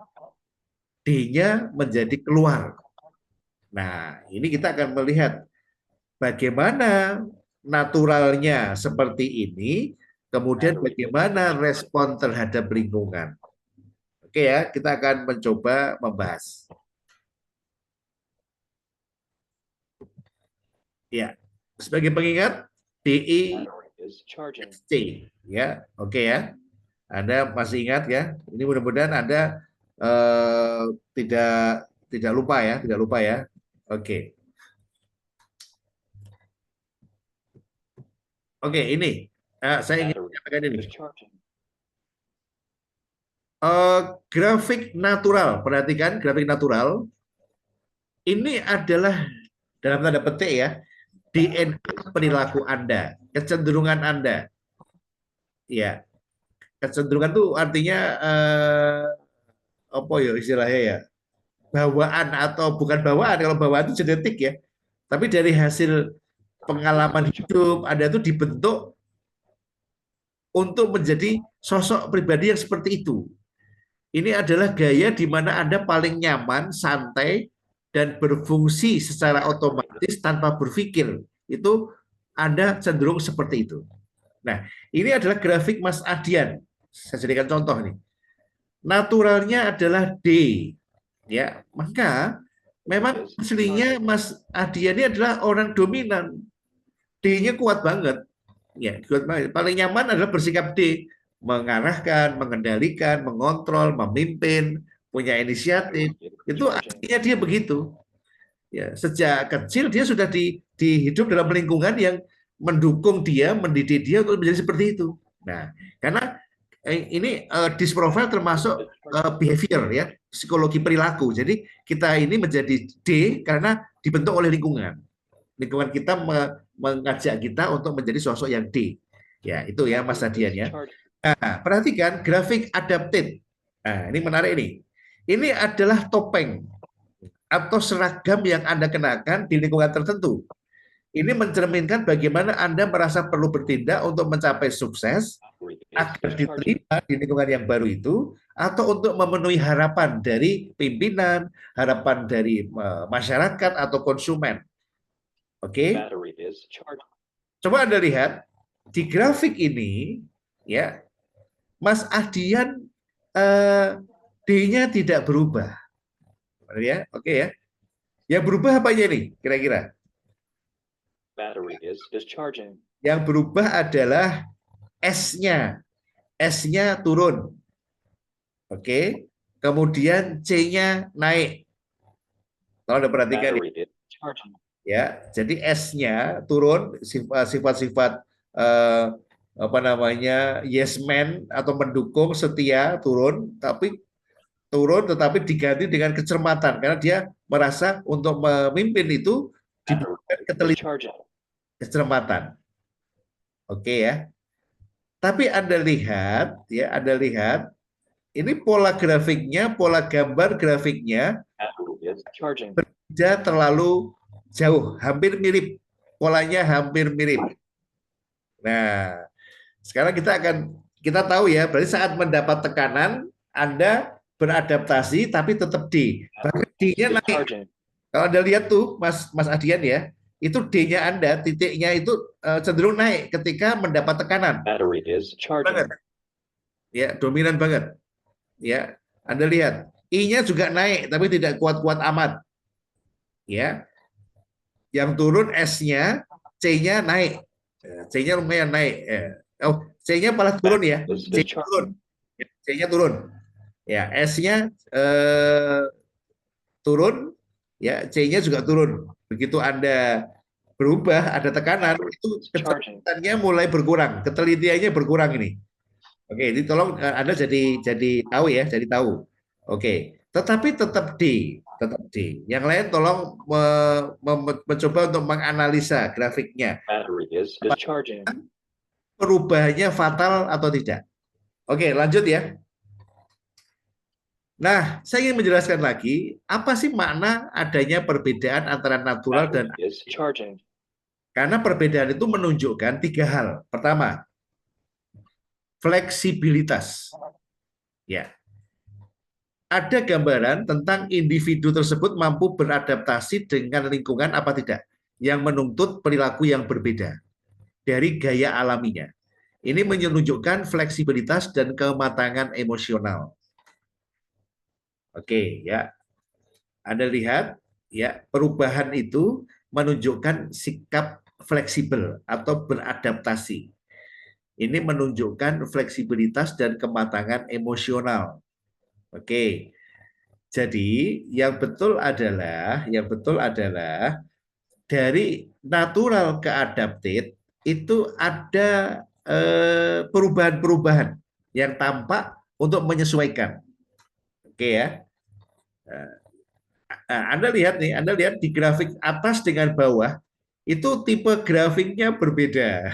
D-nya menjadi keluar. Nah, ini kita akan melihat bagaimana naturalnya seperti ini, kemudian bagaimana respon terhadap lingkungan. Oke ya, kita akan mencoba membahas. Ya, sebagai pengingat, DI XT, ya, oke ya. Anda masih ingat ya? Ini mudah-mudahan Anda tidak lupa ya, tidak lupa ya. Oke. Oke, ini saya ingin mengatakan ini. Grafik natural, perhatikan grafik natural. Ini adalah dalam tanda petik ya, DNA perilaku Anda, kecenderungan Anda. Ya, kecenderungan itu artinya apa ya istilahnya ya? Bawaan atau bukan bawaan, kalau bawaan itu genetik ya. Tapi dari hasil pengalaman hidup Anda itu dibentuk untuk menjadi sosok pribadi yang seperti itu. Ini adalah gaya di mana Anda paling nyaman, santai, dan berfungsi secara otomatis tanpa berpikir. Itu Anda cenderung seperti itu. Nah, ini adalah grafik Mas Adian. Saya jadikan contoh nih. Naturalnya adalah D. Ya, maka memang aslinya Mas Adian ini adalah orang dominan. D-nya kuat banget. Ya, kuat banget. Paling nyaman adalah bersikap D, mengarahkan, mengendalikan, mengontrol, memimpin, punya inisiatif. Itu aslinya dia begitu. Ya, sejak kecil dia sudah hidup dalam lingkungan yang mendukung dia, mendidik dia untuk menjadi seperti itu. Nah, karena ini disprofile termasuk behavior ya, psikologi perilaku. Jadi kita ini menjadi D karena dibentuk oleh lingkungan. Lingkungan kita mengajak kita untuk menjadi sosok yang D. Ya, itu ya Mas Adian ya. Nah, perhatikan grafik adapted. Nah, ini menarik ini. Ini adalah topeng atau seragam yang Anda kenakan di lingkungan tertentu. Ini mencerminkan bagaimana Anda merasa perlu bertindak untuk mencapai sukses agar diterima di lingkungan yang baru itu, atau untuk memenuhi harapan dari pimpinan, harapan dari masyarakat atau konsumen. Oke. Coba Anda lihat di grafik ini, ya, Mas Adian D-nya tidak berubah, ya, oke ya. Yang berubah apa aja nih, kira-kira? Yang berubah adalah S-nya, S-nya turun, oke. Kemudian C-nya naik. Kalau Anda perhatikan, ya, jadi S-nya turun, sifat-sifat apa namanya, yes man atau mendukung, setia turun, tetapi diganti dengan kecermatan karena dia merasa untuk memimpin itu dibutuhkan ketelitian, kecermatan. Oke ya. Tapi Anda lihat ya, Anda lihat ini pola grafiknya, pola gambar grafiknya berbeda terlalu jauh, hampir mirip. Polanya hampir mirip. Nah, sekarang kita tahu ya, berarti saat mendapat tekanan Anda beradaptasi tapi tetap D. Bahkan D-nya naik. Kalau Anda lihat tuh Mas Adian ya, itu D-nya Anda, titiknya itu cenderung naik ketika mendapat tekanan. Banget. Ya, dominan banget. Ya, Anda lihat, I-nya juga naik tapi tidak kuat-kuat amat. Ya. Yang turun S-nya, C-nya naik. C-nya lumayan naik. Oh, C-nya malah turun ya. C-nya turun. C-nya turun. Ya, S-nya turun, ya C-nya juga turun. Begitu Anda berubah, ada tekanan, itu kecepatannya mulai berkurang, ketelitiannya berkurang ini. Oke, ini tolong Anda jadi tahu ya, jadi tahu. Oke, tetapi tetap D, tetap D. Yang lain tolong mencoba untuk menganalisa grafiknya. Perubahannya fatal atau tidak? Oke, lanjut ya. Nah, saya ingin menjelaskan lagi, apa sih makna adanya perbedaan antara natural dan karena perbedaan itu menunjukkan tiga hal. Pertama, fleksibilitas. Ya, ada gambaran tentang individu tersebut mampu beradaptasi dengan lingkungan apa tidak, yang menuntut perilaku yang berbeda dari gaya alaminya. Ini menunjukkan fleksibilitas dan kematangan emosional. Oke, ya. Anda lihat, ya, perubahan itu menunjukkan sikap fleksibel atau beradaptasi. Ini menunjukkan fleksibilitas dan kematangan emosional. Oke. Jadi, yang betul adalah dari natural ke adapted itu ada perubahan-perubahan yang tampak untuk menyesuaikan. Oke ya. Nah, Anda lihat di grafik atas dengan bawah itu tipe grafiknya berbeda.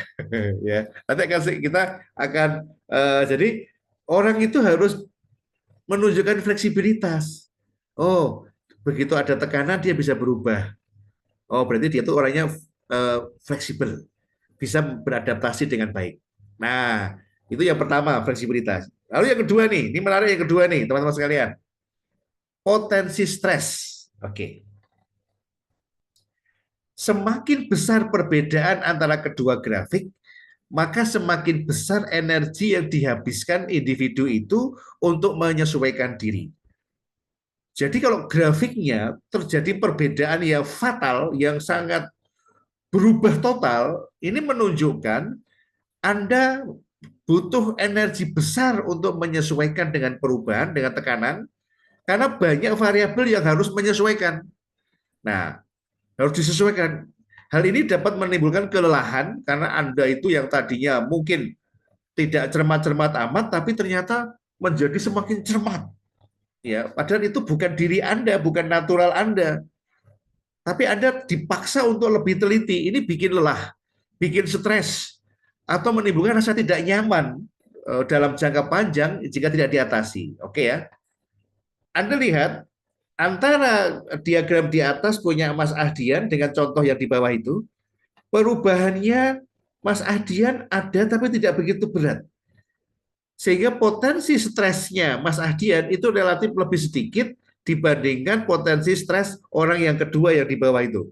Ya, nanti kita akan jadi orang itu harus menunjukkan fleksibilitas. Oh, begitu ada tekanan dia bisa berubah. Oh, berarti dia tuh orangnya fleksibel, bisa beradaptasi dengan baik. Nah, itu yang pertama, fleksibilitas. Lalu yang kedua nih, ini menarik yang kedua nih, teman-teman sekalian. Potensi stres. Oke. Semakin besar perbedaan antara kedua grafik, maka semakin besar energi yang dihabiskan individu itu untuk menyesuaikan diri. Jadi kalau grafiknya terjadi perbedaan yang fatal, yang sangat berubah total, ini menunjukkan Anda butuh energi besar untuk menyesuaikan dengan perubahan, dengan tekanan, karena banyak variabel yang harus menyesuaikan. Nah, harus disesuaikan. Hal ini dapat menimbulkan kelelahan karena Anda itu yang tadinya mungkin tidak cermat-cermat amat, tapi ternyata menjadi semakin cermat. Ya, padahal itu bukan diri Anda, bukan natural Anda. Tapi Anda dipaksa untuk lebih teliti. Ini bikin lelah, bikin stres, atau menimbulkan rasa tidak nyaman dalam jangka panjang jika tidak diatasi. Oke ya. Anda lihat antara diagram di atas punya Mas Ahdian dengan contoh yang di bawah itu, perubahannya Mas Ahdian ada tapi tidak begitu berat. Sehingga potensi stresnya Mas Ahdian itu relatif lebih sedikit dibandingkan potensi stres orang yang kedua yang di bawah itu.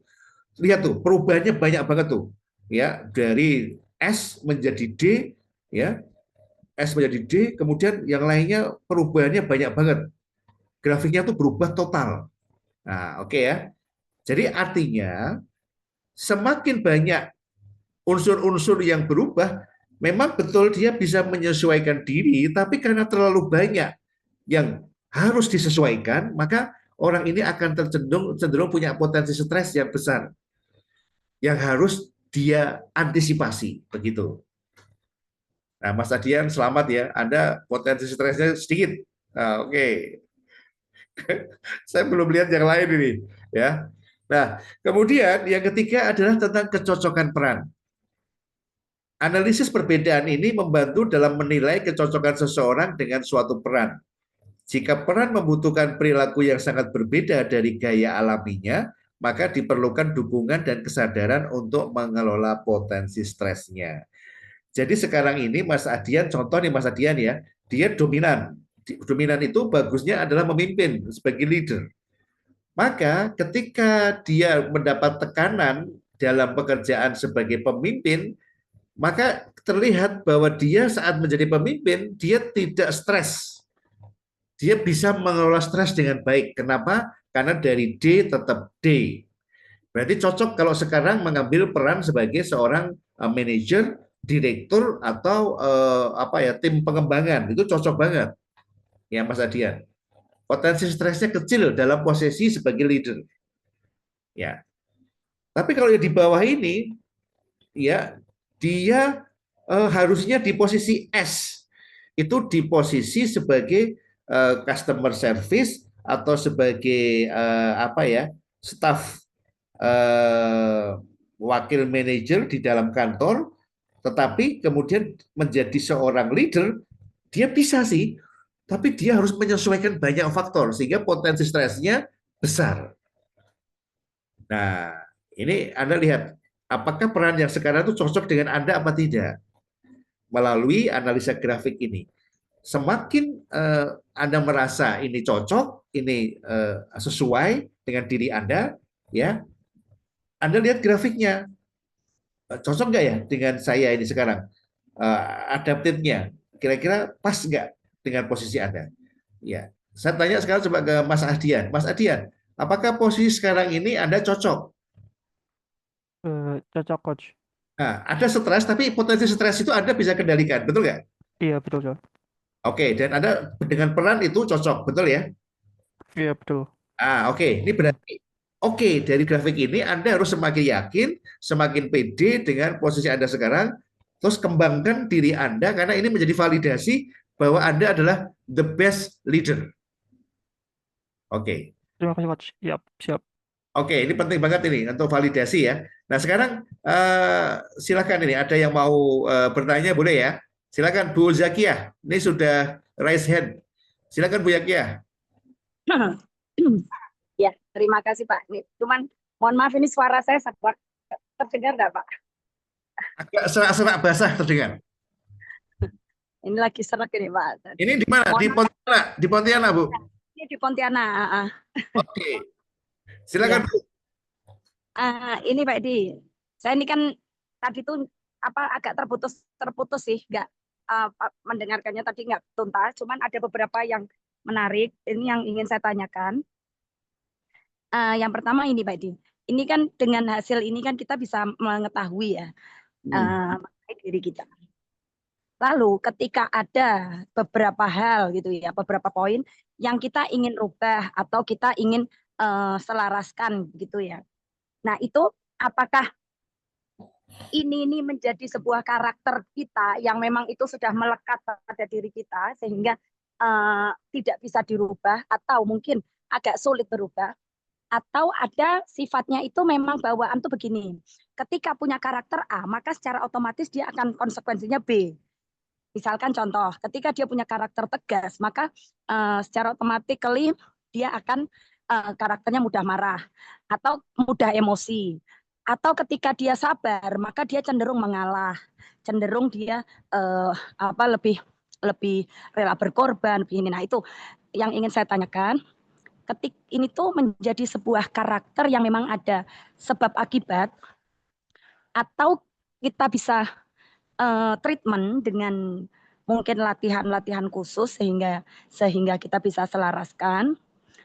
Lihat tuh, perubahannya banyak banget tuh. Ya, dari S menjadi D, ya. S menjadi D, kemudian yang lainnya perubahannya banyak banget. Grafiknya tuh berubah total. Nah, oke ya. Jadi artinya semakin banyak unsur-unsur yang berubah, memang betul dia bisa menyesuaikan diri, tapi karena terlalu banyak yang harus disesuaikan, maka orang ini akan cenderung punya potensi stres yang besar, yang harus dia antisipasi, begitu. Nah, Mas Adian, selamat ya, Anda potensi stresnya sedikit. Nah, oke. Saya belum lihat yang lain ini, ya. Nah, kemudian yang ketiga adalah tentang kecocokan peran. Analisis perbedaan ini membantu dalam menilai kecocokan seseorang dengan suatu peran. Jika peran membutuhkan perilaku yang sangat berbeda dari gaya alaminya, maka diperlukan dukungan dan kesadaran untuk mengelola potensi stresnya. Jadi sekarang ini Mas Adian, contoh nih Mas Adian ya, dia dominan. Dominan itu bagusnya adalah memimpin sebagai leader. Maka ketika dia mendapat tekanan dalam pekerjaan sebagai pemimpin, maka terlihat bahwa dia saat menjadi pemimpin, dia tidak stres. Dia bisa mengelola stres dengan baik. Kenapa? Karena dari D tetap D. Berarti cocok kalau sekarang mengambil peran sebagai seorang manajer, direktur atau tim pengembangan. Itu cocok banget ya Mas Adian. Potensi stresnya kecil dalam posisi sebagai leader. Ya. Tapi kalau di bawah ini ya dia harusnya di posisi S. Itu di posisi sebagai customer service atau sebagai staff wakil manajer di dalam kantor, tetapi kemudian menjadi seorang leader, dia bisa sih, tapi dia harus menyesuaikan banyak faktor sehingga potensi stresnya besar. Nah, ini Anda lihat apakah peran yang sekarang itu cocok dengan Anda apa tidak melalui analisa grafik ini. Semakin Anda merasa ini cocok, ini sesuai dengan diri Anda, ya, Anda lihat grafiknya cocok nggak ya dengan saya ini sekarang, adaptifnya, kira-kira pas nggak dengan posisi Anda? Ya, saya tanya sekarang coba ke Mas Adian. Mas Adian, apakah posisi sekarang ini Anda cocok? Cocok, Coach. Nah, ada stres, tapi potensi stres itu Anda bisa kendalikan, betul nggak? Iya, betul, Coach. Oke, dan Anda dengan peran itu cocok, betul ya? Iya, betul. Oke. Ini berarti oke, dari grafik ini Anda harus semakin yakin, semakin pede dengan posisi Anda sekarang, terus kembangkan diri Anda karena ini menjadi validasi bahwa Anda adalah the best leader. Oke. Terima kasih, Coach. Siap, siap. Oke, ini penting banget ini untuk validasi ya. Nah, sekarang silakan ini ada yang mau bertanya boleh ya? Silakan Bu Zakiah. Ini sudah raise hand. Silakan Bu Zakiah. Ya, terima kasih Pak. Ini, cuman mohon maaf ini suara saya terdengar nggak Pak? Agak serak-serak basah terdengar. Ini lagi serak ini Pak. Ini di mana? Di Pontianak, di Pontianak Bu. Ini di Pontianak. Oke, silakan Ya. Bu. Ini Pak Edi, saya ini kan tadi tuh agak terputus sih, nggak mendengarkannya tadi nggak tuntas. Cuman ada beberapa yang menarik. Ini yang ingin saya tanyakan. Yang pertama ini Pak Edi, ini kan dengan hasil ini kan kita bisa mengetahui ya mengenai diri kita. Lalu ketika ada beberapa hal gitu ya, beberapa poin yang kita ingin rubah atau kita ingin selaraskan gitu ya. Nah itu apakah ini menjadi sebuah karakter kita yang memang itu sudah melekat pada diri kita sehingga tidak bisa dirubah atau mungkin agak sulit berubah, atau ada sifatnya itu memang bawaan tuh begini. Ketika punya karakter A, maka secara otomatis dia akan konsekuensinya B. Misalkan contoh, ketika dia punya karakter tegas, maka secara otomatis dia akan karakternya mudah marah atau mudah emosi. Atau ketika dia sabar, maka dia cenderung mengalah, cenderung dia lebih rela berkorban. Begini. Nah itu yang ingin saya tanyakan. Ini tuh menjadi sebuah karakter yang memang ada sebab akibat, atau kita bisa treatment dengan mungkin latihan-latihan khusus sehingga kita bisa selaraskan.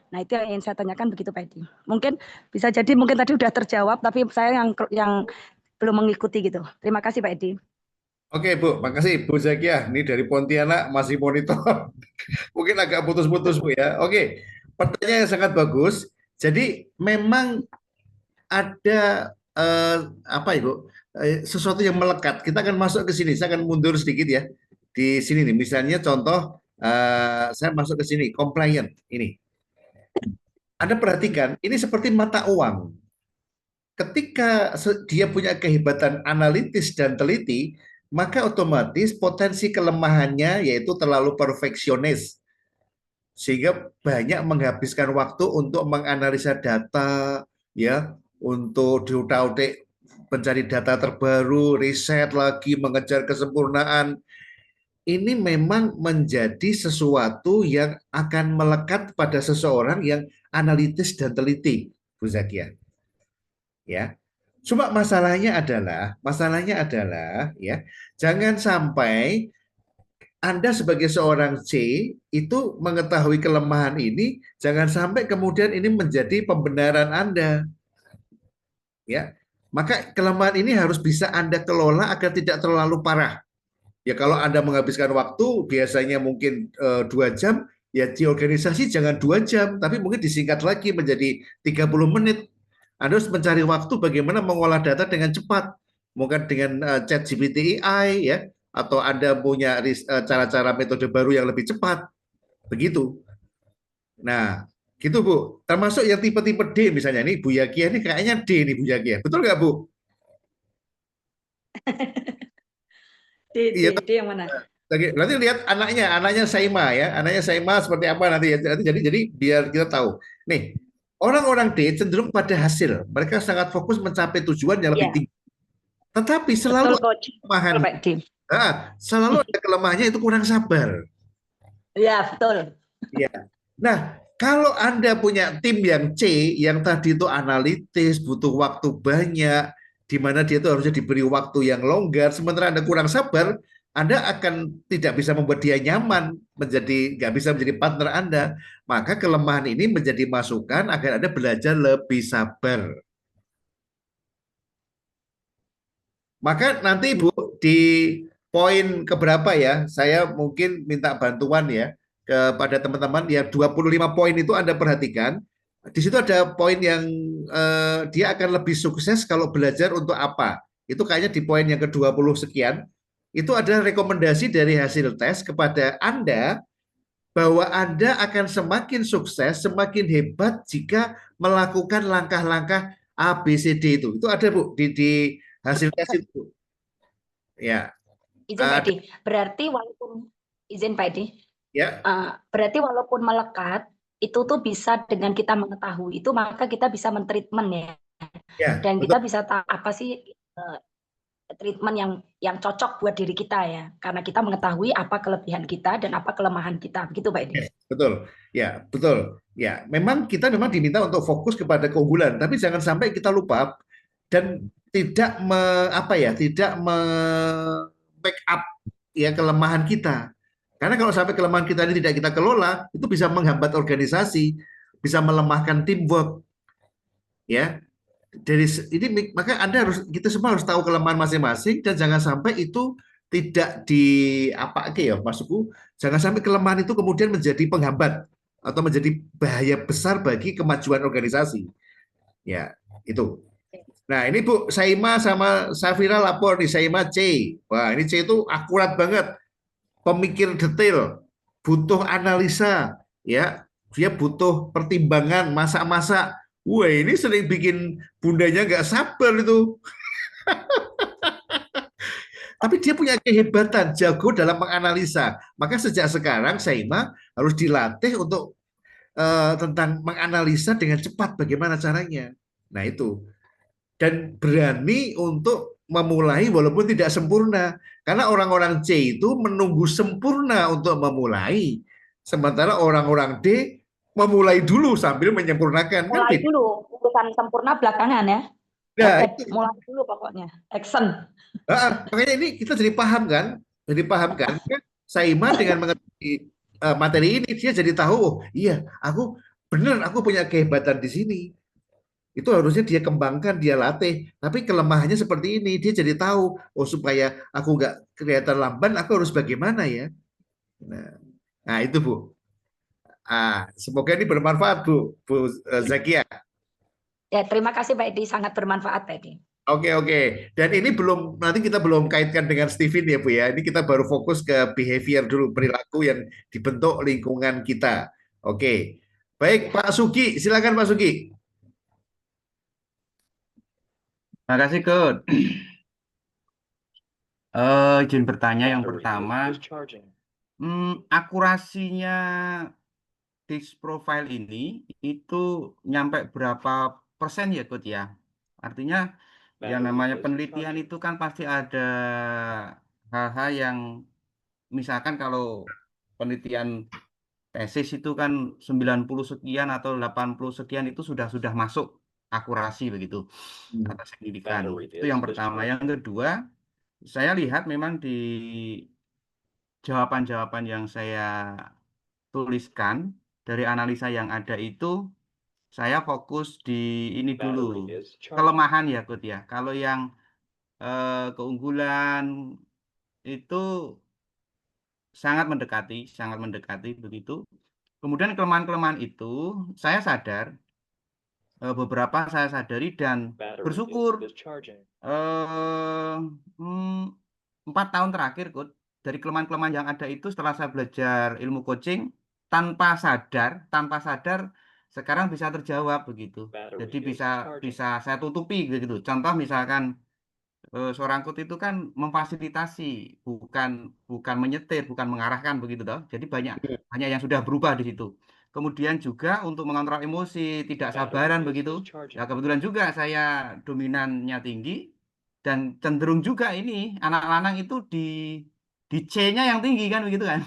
Nah itu yang ingin saya tanyakan begitu Pak Edi. Mungkin bisa jadi mungkin tadi udah terjawab, tapi saya yang belum mengikuti gitu. Terima kasih Pak Edi. Oke Bu, makasih Bu Zakiah. Ini dari Pontianak masih monitor. Mungkin agak putus-putus Bu ya. Oke, pertanyaan yang sangat bagus. Jadi memang ada Ibu, sesuatu yang melekat. Kita akan masuk ke sini. Saya akan mundur sedikit ya. Di sini nih, misalnya contoh saya masuk ke sini, compliant ini. Anda perhatikan, ini seperti mata uang. Ketika dia punya kehebatan analitis dan teliti, maka otomatis potensi kelemahannya yaitu terlalu perfeksionis. Sehingga banyak menghabiskan waktu untuk menganalisa data, ya, untuk diutak-utik mencari data terbaru, riset lagi, mengejar kesempurnaan. Ini memang menjadi sesuatu yang akan melekat pada seseorang yang analitis dan teliti, Bu Zakia. Ya, cuma masalahnya adalah ya, jangan sampai Anda sebagai seorang C itu mengetahui kelemahan ini, jangan sampai kemudian ini menjadi pembenaran Anda. Ya, Maka kelemahan ini harus bisa Anda kelola agar tidak terlalu parah. Ya kalau Anda menghabiskan waktu biasanya mungkin 2 jam, ya di organisasi jangan 2 jam, tapi mungkin disingkat lagi menjadi 30 menit. Anda harus mencari waktu bagaimana mengolah data dengan cepat. Mungkin dengan chat GPT AI ya, atau Anda punya cara-cara metode baru yang lebih cepat. Begitu. Nah, gitu Bu. Termasuk yang tipe-tipe D misalnya nih Bu Yakia ini kayaknya D nih Bu Yakia. Betul nggak Bu? Iya. D yang mana? Nanti lihat anaknya Saima ya, anaknya Saima seperti apa nanti ya. Jadi biar kita tahu. Nih, orang-orang D cenderung pada hasil. Mereka sangat fokus mencapai tujuan yang lebih Ya, tinggi. Tetapi betul selalu ada Coach. kelemahan. Betul Pak Di. Selalu ada kelemahannya itu kurang sabar. Ya, betul. Ya. Nah, kalau Anda punya tim yang C, yang tadi itu analitis, butuh waktu banyak, di mana dia itu harusnya diberi waktu yang longgar, sementara Anda kurang sabar, Anda akan tidak bisa membuat dia nyaman, nggak bisa menjadi partner Anda. Maka kelemahan ini menjadi masukan agar Anda belajar lebih sabar. Maka nanti Bu di poin keberapa ya, saya mungkin minta bantuan ya kepada teman-teman ya 25 poin itu Anda perhatikan. Di situ ada poin yang dia akan lebih sukses kalau belajar untuk apa. Itu kayaknya di poin yang ke-20 sekian. Itu adalah rekomendasi dari hasil tes kepada Anda bahwa Anda akan semakin sukses, semakin hebat jika melakukan langkah-langkah A, B, C, D itu. Itu ada Bu di hasil tes itu. Ya, Izin Pak ada Di. Berarti walaupun izin Pak Di. ya, Berarti walaupun melekat itu tuh bisa dengan kita mengetahui itu maka kita bisa mentreatment ya. ya, Dan betul. kita bisa tahu apa sih treatment yang cocok buat diri kita ya. Karena kita mengetahui apa kelebihan kita dan apa kelemahan kita. Begitu Pak Edi. Yes, betul. Ya, betul. Ya, memang kita memang diminta untuk fokus kepada keunggulan, tapi jangan sampai kita lupa dan tidak tidak backup ya kelemahan kita. Karena kalau sampai kelemahan kita ini tidak kita kelola, itu bisa menghambat organisasi, bisa melemahkan teamwork, ya. Ini maka kita semua harus tahu kelemahan masing-masing dan jangan sampai itu tidak maksudku jangan sampai kelemahan itu kemudian menjadi penghambat atau menjadi bahaya besar bagi kemajuan organisasi. Ya, itu. Nah, ini Bu Saima sama Safira lapor di Saima C. Wah, ini C itu akurat banget, pemikir detail, butuh analisa, ya, dia butuh pertimbangan, masa-masa. Wah, ini sering bikin bundanya nggak sabar itu. Tapi dia punya kehebatan, jago dalam menganalisa. Maka sejak sekarang Saima harus dilatih untuk tentang menganalisa dengan cepat bagaimana caranya. Nah itu. Dan berani untuk memulai walaupun tidak sempurna. Karena orang-orang C itu menunggu sempurna untuk memulai. Sementara orang-orang D memulai dulu sambil menyempurnakan. Kan Mulai beda. dulu, urusan sempurna belakangan ya. Nah, Mulai dulu pokoknya. Action. makanya ini kita jadi paham kan? Jadi paham kan? Saima dengan mengerti materi ini, dia jadi tahu, oh iya, aku punya kehebatan di sini. Itu harusnya dia kembangkan, dia latih. Tapi kelemahannya seperti ini, dia jadi tahu, oh supaya aku nggak kelihatan lamban, aku harus bagaimana ya? Nah, nah itu Bu. Semoga ini bermanfaat Bu Zakia. Ya, terima kasih Pak Edi, sangat bermanfaat Pak Edi. Oke, oke. Dan ini nanti kita belum kaitkan dengan Steven ya Bu ya. Ini kita baru fokus ke behavior dulu, perilaku yang dibentuk lingkungan kita. Oke. Baik, Pak Sugi, silakan Pak Sugi. Terima kasih, Kut. Izin bertanya yang pertama, akurasinya disk profile ini itu nyampe berapa persen ya, Kut ya? Artinya yang namanya penelitian itu kan pasti ada hal-hal yang misalkan kalau penelitian tesis itu kan 90 sekian atau 80 sekian itu sudah masuk akurasi begitu kata signifikan. Itu yang pertama. Yang kedua, saya lihat memang di jawaban-jawaban yang saya tuliskan dari analisa yang ada itu saya fokus di ini dulu, kelemahan ya, Coach ya. Kalau yang keunggulan itu sangat mendekati begitu. Kemudian kelemahan-kelemahan itu saya sadar, beberapa saya sadari dan bersyukur 4 tahun terakhir, Coach, dari kelemahan-kelemahan yang ada itu setelah saya belajar ilmu coaching tanpa sadar sekarang bisa terjawab begitu. Jadi bisa saya tutupi begitu. Contoh misalkan seorang coach itu kan memfasilitasi, bukan menyetir, bukan mengarahkan begitu toh. Jadi banyak yang sudah berubah di situ. Kemudian juga untuk mengontrol emosi, tidak sabaran begitu. Ya kebetulan juga saya dominannya tinggi dan cenderung juga ini anak lanang itu di C-nya yang tinggi kan begitu kan.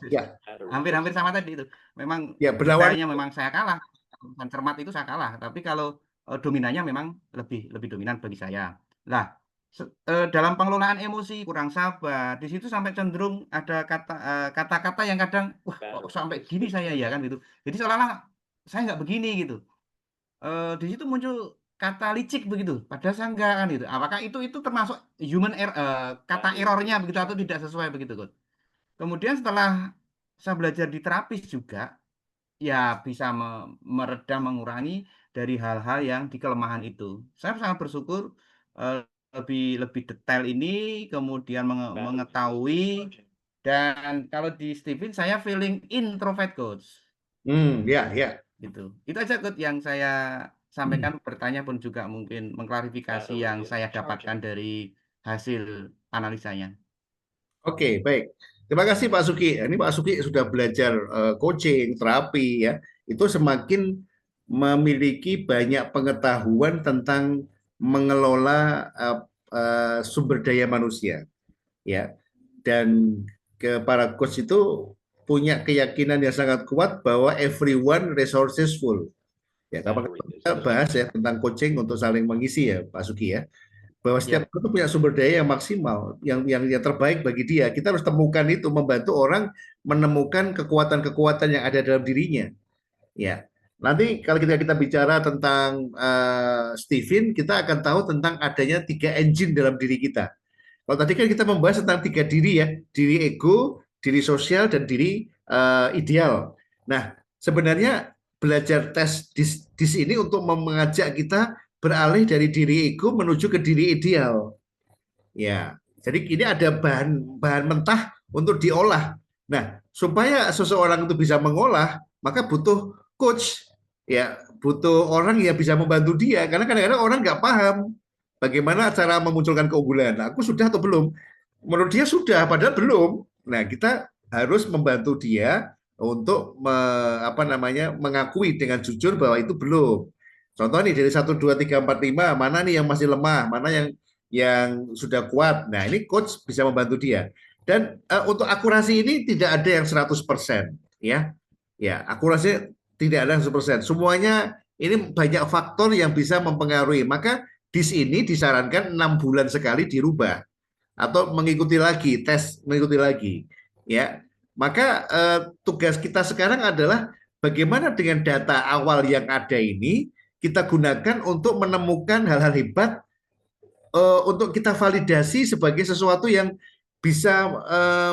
Ya, Hampir sama tadi itu. Memang ya berlawan. detailnya memang saya kalah. Bukan cermat itu saya kalah, tapi kalau dominannya memang lebih dominan bagi saya. Nah, dalam pengelolaan emosi kurang sabar, di situ sampai cenderung ada kata-kata yang kadang wah kok sampai gini saya ya kan gitu. Jadi seolah-olah saya nggak begini gitu. Di situ muncul kata licik begitu, padahal saya enggak kan gitu. Apakah itu termasuk kata errornya begitu atau tidak sesuai begitu, Coach? Kemudian setelah saya belajar di terapis juga, ya bisa meredam, mengurangi dari hal-hal yang di kelemahan itu. Saya sangat bersyukur lebih detail ini, kemudian mengetahui, dan kalau di Steven saya feeling introvert, Coach. Ya, ya. Gitu. Itu aja, Coach, yang saya sampaikan. Bertanya pun juga mungkin mengklarifikasi yang saya dapatkan dari hasil analisanya. Oke, baik. Terima kasih Pak Suki. Ini Pak Suki sudah belajar coaching, terapi ya. Itu semakin memiliki banyak pengetahuan tentang mengelola sumber daya manusia, ya. Dan para coach itu punya keyakinan yang sangat kuat bahwa everyone resourceful. Ya, kapan kita bahas ya tentang coaching untuk saling mengisi ya, Pak Suki ya. Bahwa setiap orang itu punya sumber daya yang maksimal, yang terbaik bagi dia. Kita harus temukan itu, membantu orang menemukan kekuatan-kekuatan yang ada dalam dirinya. Ya, nanti kalau kita bicara tentang Steven, kita akan tahu tentang adanya 3 engine dalam diri kita. Kalau tadi kan kita membahas tentang 3 diri ya, diri ego, diri sosial, dan diri ideal. Nah, sebenarnya belajar tes dis ini untuk mengajak kita beralih dari diri ego menuju ke diri ideal. Ya, jadi ini ada bahan mentah untuk diolah. Nah, supaya seseorang itu bisa mengolah, maka butuh coach, ya, butuh orang yang bisa membantu dia. Karena kadang-kadang orang nggak paham bagaimana cara memunculkan keunggulan. Nah, aku sudah atau belum? Menurut dia sudah, padahal belum. Nah, kita harus membantu dia untuk mengakui dengan jujur bahwa itu belum. Contoh nih dari 1, 2, 3, 4, 5, mana nih yang masih lemah, mana yang sudah kuat. Nah, ini coach bisa membantu dia. Dan untuk akurasi ini tidak ada yang 100%, ya. Ya, akurasi tidak ada yang 100%. Semuanya ini banyak faktor yang bisa mempengaruhi. Maka di sini disarankan 6 bulan sekali dirubah atau mengikuti lagi, tes mengikuti lagi, ya. Maka tugas kita sekarang adalah bagaimana dengan data awal yang ada ini kita gunakan untuk menemukan hal-hal hebat untuk kita validasi sebagai sesuatu yang bisa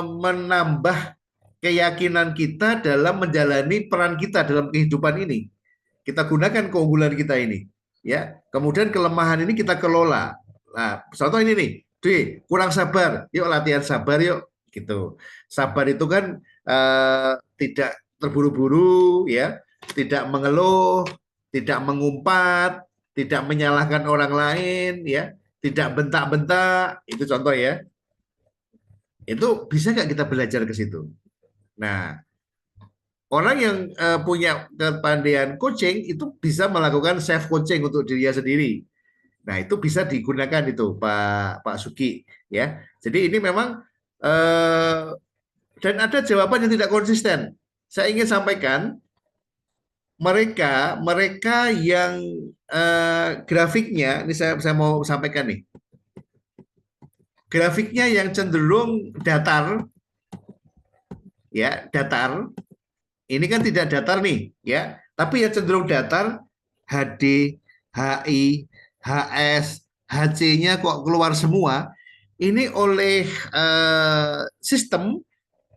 menambah keyakinan kita dalam menjalani peran kita dalam kehidupan ini. Kita gunakan keunggulan kita ini, ya. Kemudian kelemahan ini kita kelola. Nah, contoh ini nih, kurang sabar, yuk latihan sabar yuk, gitu. Sabar itu kan tidak terburu-buru, ya, tidak mengeluh, tidak mengumpat, tidak menyalahkan orang lain, ya, tidak bentak-bentak, itu contoh ya. Itu bisa nggak kita belajar ke situ? Nah, orang yang punya kepandaian coaching itu bisa melakukan self coaching untuk dirinya sendiri. Nah, itu bisa digunakan itu Pak Suki, ya. Jadi ini memang dan ada jawaban yang tidak konsisten. Saya ingin sampaikan mereka yang grafiknya, ini saya mau sampaikan nih. Grafiknya yang cenderung datar, ya, datar. Ini kan tidak datar nih, ya. Tapi yang cenderung datar, HD, HI, HS, HC-nya kok keluar semua. Ini oleh sistem,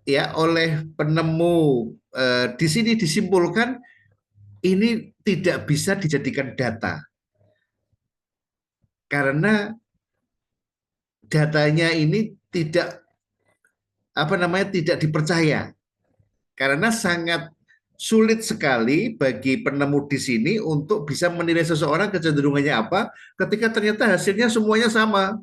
ya, oleh penemu di sini disimpulkan ini tidak bisa dijadikan data karena datanya ini tidak tidak dipercaya karena sangat sulit sekali bagi penemu di sini untuk bisa menilai seseorang kecenderungannya apa ketika ternyata hasilnya semuanya sama.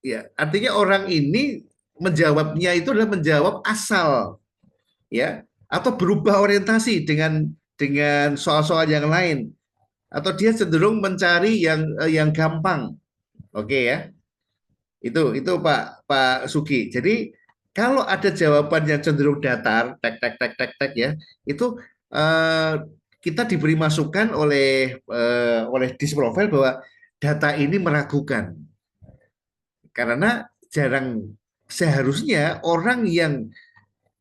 Ya, artinya orang ini menjawabnya itu adalah menjawab asal, ya, atau berubah orientasi dengan soal-soal yang lain, atau dia cenderung mencari yang gampang. Oke ya, itu Pak Sugi. Jadi kalau ada jawaban yang cenderung datar, tek ya, itu eh, kita diberi masukan oleh Disprofile bahwa data ini meragukan karena seharusnya orang yang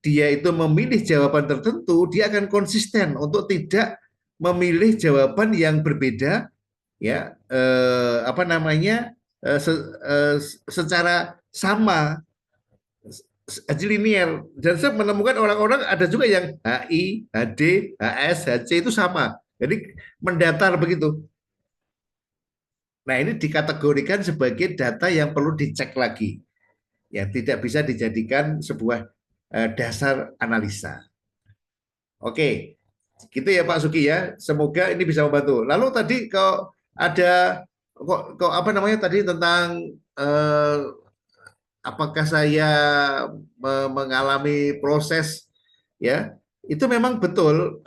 dia itu memilih jawaban tertentu, dia akan konsisten untuk tidak memilih jawaban yang berbeda, ya, secara sama, linier. Dan saya menemukan orang-orang ada juga yang HI, HD, HS, HC itu sama, jadi mendatar begitu. Nah, ini dikategorikan sebagai data yang perlu dicek lagi, ya, tidak bisa dijadikan sebuah dasar analisa. Oke, gitu ya Pak Sugi ya. Semoga ini bisa membantu. Lalu tadi kok ada kok apa namanya tadi tentang apakah saya mengalami proses, ya. Itu memang betul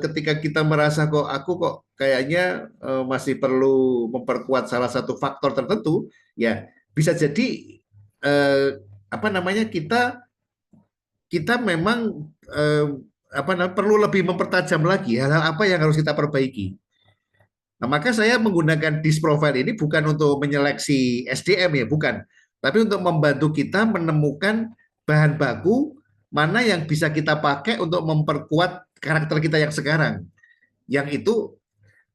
ketika kita merasa kok aku kok kayaknya masih perlu memperkuat salah satu faktor tertentu, ya bisa jadi kita memang perlu lebih mempertajam lagi hal-hal apa yang harus kita perbaiki. Nah, maka saya menggunakan Disprofile ini bukan untuk menyeleksi SDM, ya, bukan, tapi untuk membantu kita menemukan bahan baku mana yang bisa kita pakai untuk memperkuat karakter kita yang sekarang, yang itu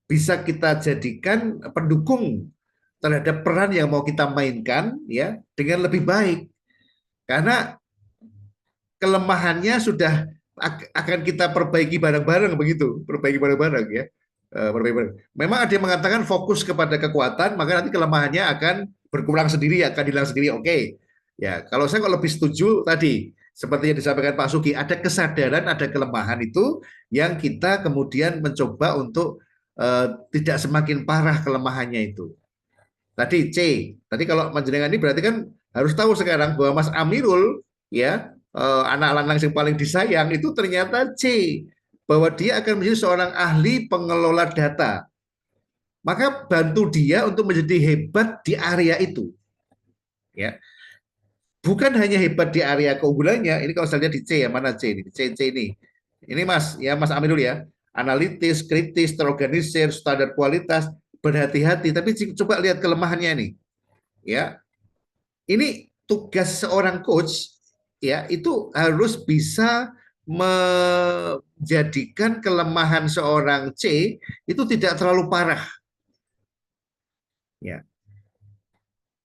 bisa kita jadikan pendukung terhadap peran yang mau kita mainkan, ya, dengan lebih baik. Karena kelemahannya sudah akan kita perbaiki bareng-bareng begitu, perbaiki bareng-bareng, ya. Memang ada yang mengatakan fokus kepada kekuatan, maka nanti kelemahannya akan berkurang sendiri, akan hilang sendiri. Oke, ya. Kalau saya lebih setuju tadi, seperti yang disampaikan Pak Sugi, ada kesadaran, ada kelemahan itu yang kita kemudian mencoba untuk tidak semakin parah kelemahannya itu. Tadi C, tadi kalau panjenengan ini berarti kan harus tahu sekarang bahwa Mas Amirul, ya, anak lanang yang paling disayang itu ternyata C, bahwa dia akan menjadi seorang ahli pengelola data. Maka bantu dia untuk menjadi hebat di area itu. Ya. Bukan hanya hebat di area keunggulannya, ini kalau saya lihat di C, ya, mana C ini? C ini. Ini Mas, ya, Mas Aminul, ya. Analitis, kritis, terorganisir, standar kualitas, berhati-hati, tapi coba lihat kelemahannya nih. Ya. Ini tugas seorang coach, ya, itu harus bisa menjadikan kelemahan seorang C itu tidak terlalu parah. Ya.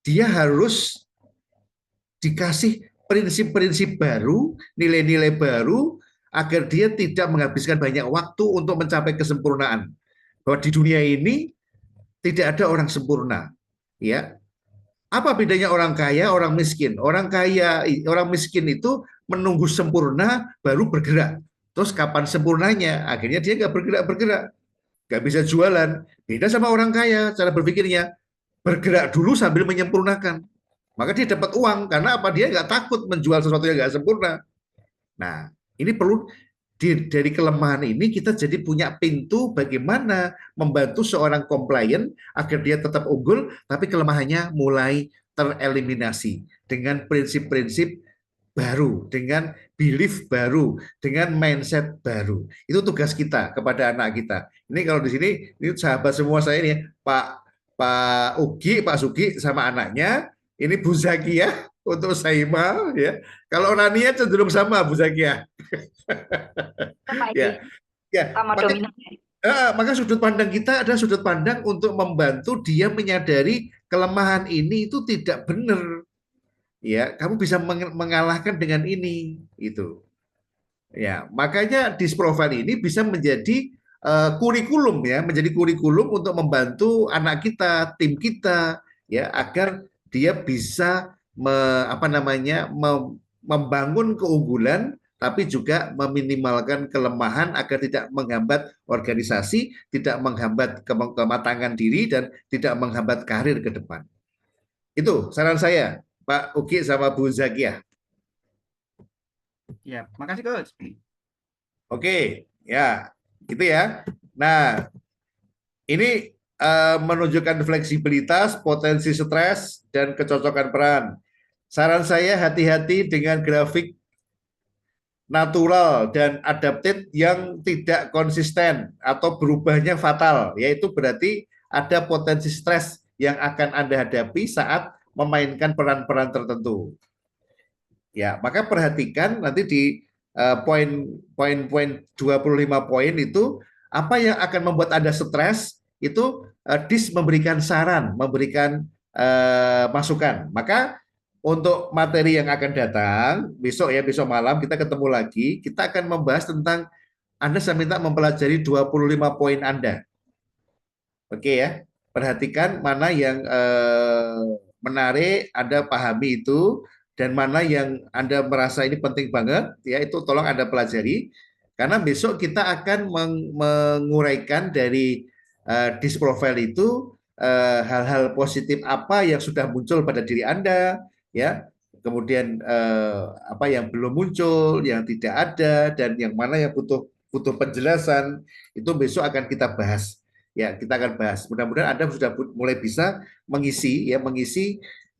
Dia harus dikasih prinsip-prinsip baru, nilai-nilai baru, agar dia tidak menghabiskan banyak waktu untuk mencapai kesempurnaan. Bahwa di dunia ini tidak ada orang sempurna. Ya. Apa bedanya orang kaya, orang miskin? Orang kaya, orang miskin itu menunggu sempurna baru bergerak. Terus kapan sempurnanya? Akhirnya dia nggak bergerak, nggak bisa jualan. Beda sama orang kaya, cara berpikirnya bergerak dulu sambil menyempurnakan. Maka dia dapat uang karena apa? Dia nggak takut menjual sesuatu yang nggak sempurna. Nah, ini perlu dari kelemahan ini kita jadi punya pintu bagaimana membantu seorang komplain agar dia tetap unggul, tapi kelemahannya mulai tereliminasi dengan prinsip-prinsip baru, dengan belief baru, dengan mindset baru. Itu tugas kita kepada anak kita. Ini kalau di sini, ini sahabat semua saya ini, Pak Ugi, Pak Sugi sama anaknya, ini Bu Zakia, untuk Saima, ya. Kalau Rania cenderung sama, Bu Zakia. Pak Ya, Edi, ya. sama dominannya. Maka sudut pandang kita adalah sudut pandang untuk membantu dia menyadari kelemahan ini itu tidak benar. Ya, kamu bisa mengalahkan dengan ini, itu. Ya, makanya Disprofile ini bisa menjadi kurikulum ya, menjadi kurikulum untuk membantu anak kita, tim kita ya, agar dia bisa membangun keunggulan tapi juga meminimalkan kelemahan agar tidak menghambat organisasi, tidak menghambat kematangan diri dan tidak menghambat karir ke depan. Itu saran saya, Pak Uki sama Bu Zakia. Ya, makasih Coach. Oke, ya, gitu ya. Nah, ini menunjukkan fleksibilitas, potensi stres, dan kecocokan peran. Saran saya hati-hati dengan grafik natural dan adapted yang tidak konsisten atau berubahnya fatal, yaitu berarti ada potensi stres yang akan Anda hadapi saat memainkan peran-peran tertentu. Ya, maka perhatikan nanti di poin-poin 25 poin itu apa yang akan membuat Anda stres itu DIS memberikan saran, memberikan masukan. Maka untuk materi yang akan datang besok ya, besok malam kita ketemu lagi, kita akan membahas tentang Anda saya minta mempelajari 25 poin Anda. Oke ya, perhatikan mana yang menarik, Anda pahami itu, dan mana yang Anda merasa ini penting banget, ya itu tolong Anda pelajari, karena besok kita akan menguraikan dari Disprofile itu hal-hal positif apa yang sudah muncul pada diri Anda, ya, kemudian apa yang belum muncul, yang tidak ada, dan yang mana yang butuh penjelasan, itu besok akan kita bahas. Ya, kita akan bahas. Mudah-mudahan Anda sudah mulai bisa mengisi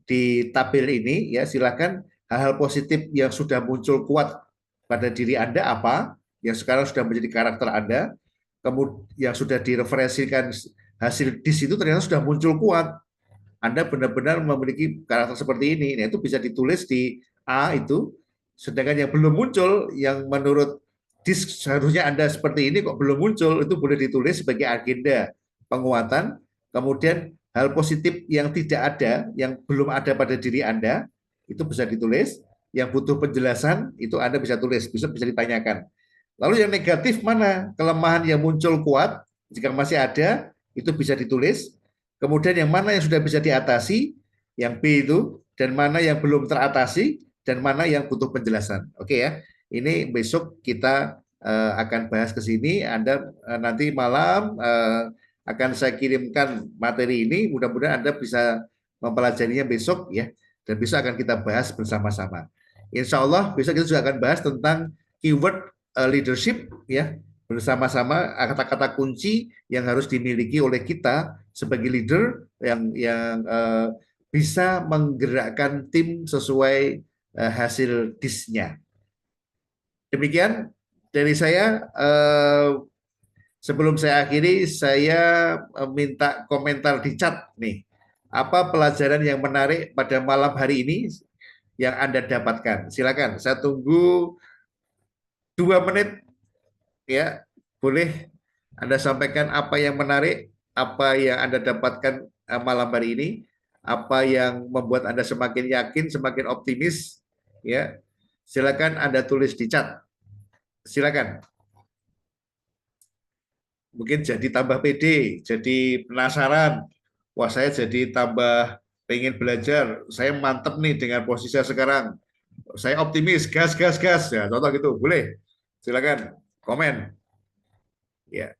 di tabel ini ya. Silakan hal-hal positif yang sudah muncul kuat pada diri Anda apa yang sekarang sudah menjadi karakter Anda, kemudian yang sudah direferensikan hasil DIS itu ternyata sudah muncul kuat. Anda benar-benar memiliki karakter seperti ini. Nah, itu bisa ditulis di A itu. Sedangkan yang belum muncul, yang menurut DIS seharusnya Anda seperti ini kok belum muncul, itu boleh ditulis sebagai agenda penguatan. Kemudian hal positif yang tidak ada, yang belum ada pada diri Anda, itu bisa ditulis. Yang butuh penjelasan, itu Anda bisa tulis, bisa ditanyakan. Lalu yang negatif mana? Kelemahan yang muncul kuat, jika masih ada, itu bisa ditulis. Kemudian yang mana yang sudah bisa diatasi, yang B itu, dan mana yang belum teratasi, dan mana yang butuh penjelasan. Oke ya. Ini besok kita akan bahas ke sini. Anda nanti malam akan saya kirimkan materi ini. Mudah-mudahan Anda bisa mempelajarinya besok ya. Dan besok akan kita bahas bersama-sama. Insya Allah besok kita juga akan bahas tentang keyword leadership ya. Bersama-sama kata-kata kunci yang harus dimiliki oleh kita sebagai leader yang bisa menggerakkan tim sesuai hasil DIS-nya. Demikian dari saya. Sebelum saya akhiri, saya minta komentar di chat nih. Apa pelajaran yang menarik pada malam hari ini yang Anda dapatkan? Silakan, saya tunggu 2 menit ya. Boleh Anda sampaikan apa yang menarik, apa yang Anda dapatkan malam hari ini, apa yang membuat Anda semakin yakin, semakin optimis ya. Silakan Anda tulis di chat. Silakan. Mungkin jadi tambah pede, jadi penasaran. Wah, saya jadi tambah pengen belajar. Saya mantep nih dengan posisi saya sekarang. Saya optimis, gas. Ya, contoh gitu, boleh. Silakan komen. Ya.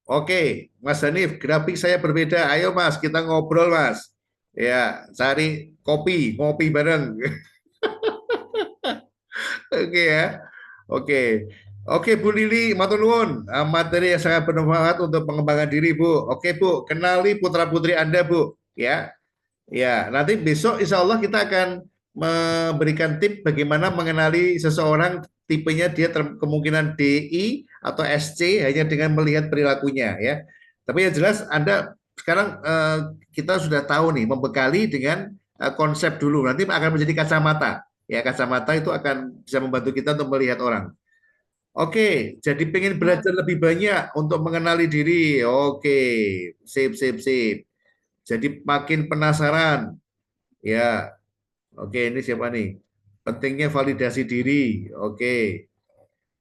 Oke, Mas Hanif, grafik saya berbeda. Ayo Mas, kita ngobrol Mas. Ya, cari ngopi bareng. Oke ya. Oke, Bu Lili, matur nuwun. Materi yang sangat bermanfaat untuk pengembangan diri, Bu. Oke, Bu, kenali putra-putri Anda, Bu. Ya, nanti besok insya Allah kita akan memberikan tip bagaimana mengenali seseorang, tipenya dia kemungkinan DI atau SC hanya dengan melihat perilakunya, ya. Tapi yang jelas Anda sekarang kita sudah tahu nih, membekali dengan konsep dulu. Nanti akan menjadi kacamata. Ya, kacamata itu akan bisa membantu kita untuk melihat orang. Oke, jadi pengen belajar lebih banyak untuk mengenali diri. Oke, sip, sip, sip. Jadi makin penasaran. Ya, oke, ini siapa nih? Pentingnya validasi diri. Oke.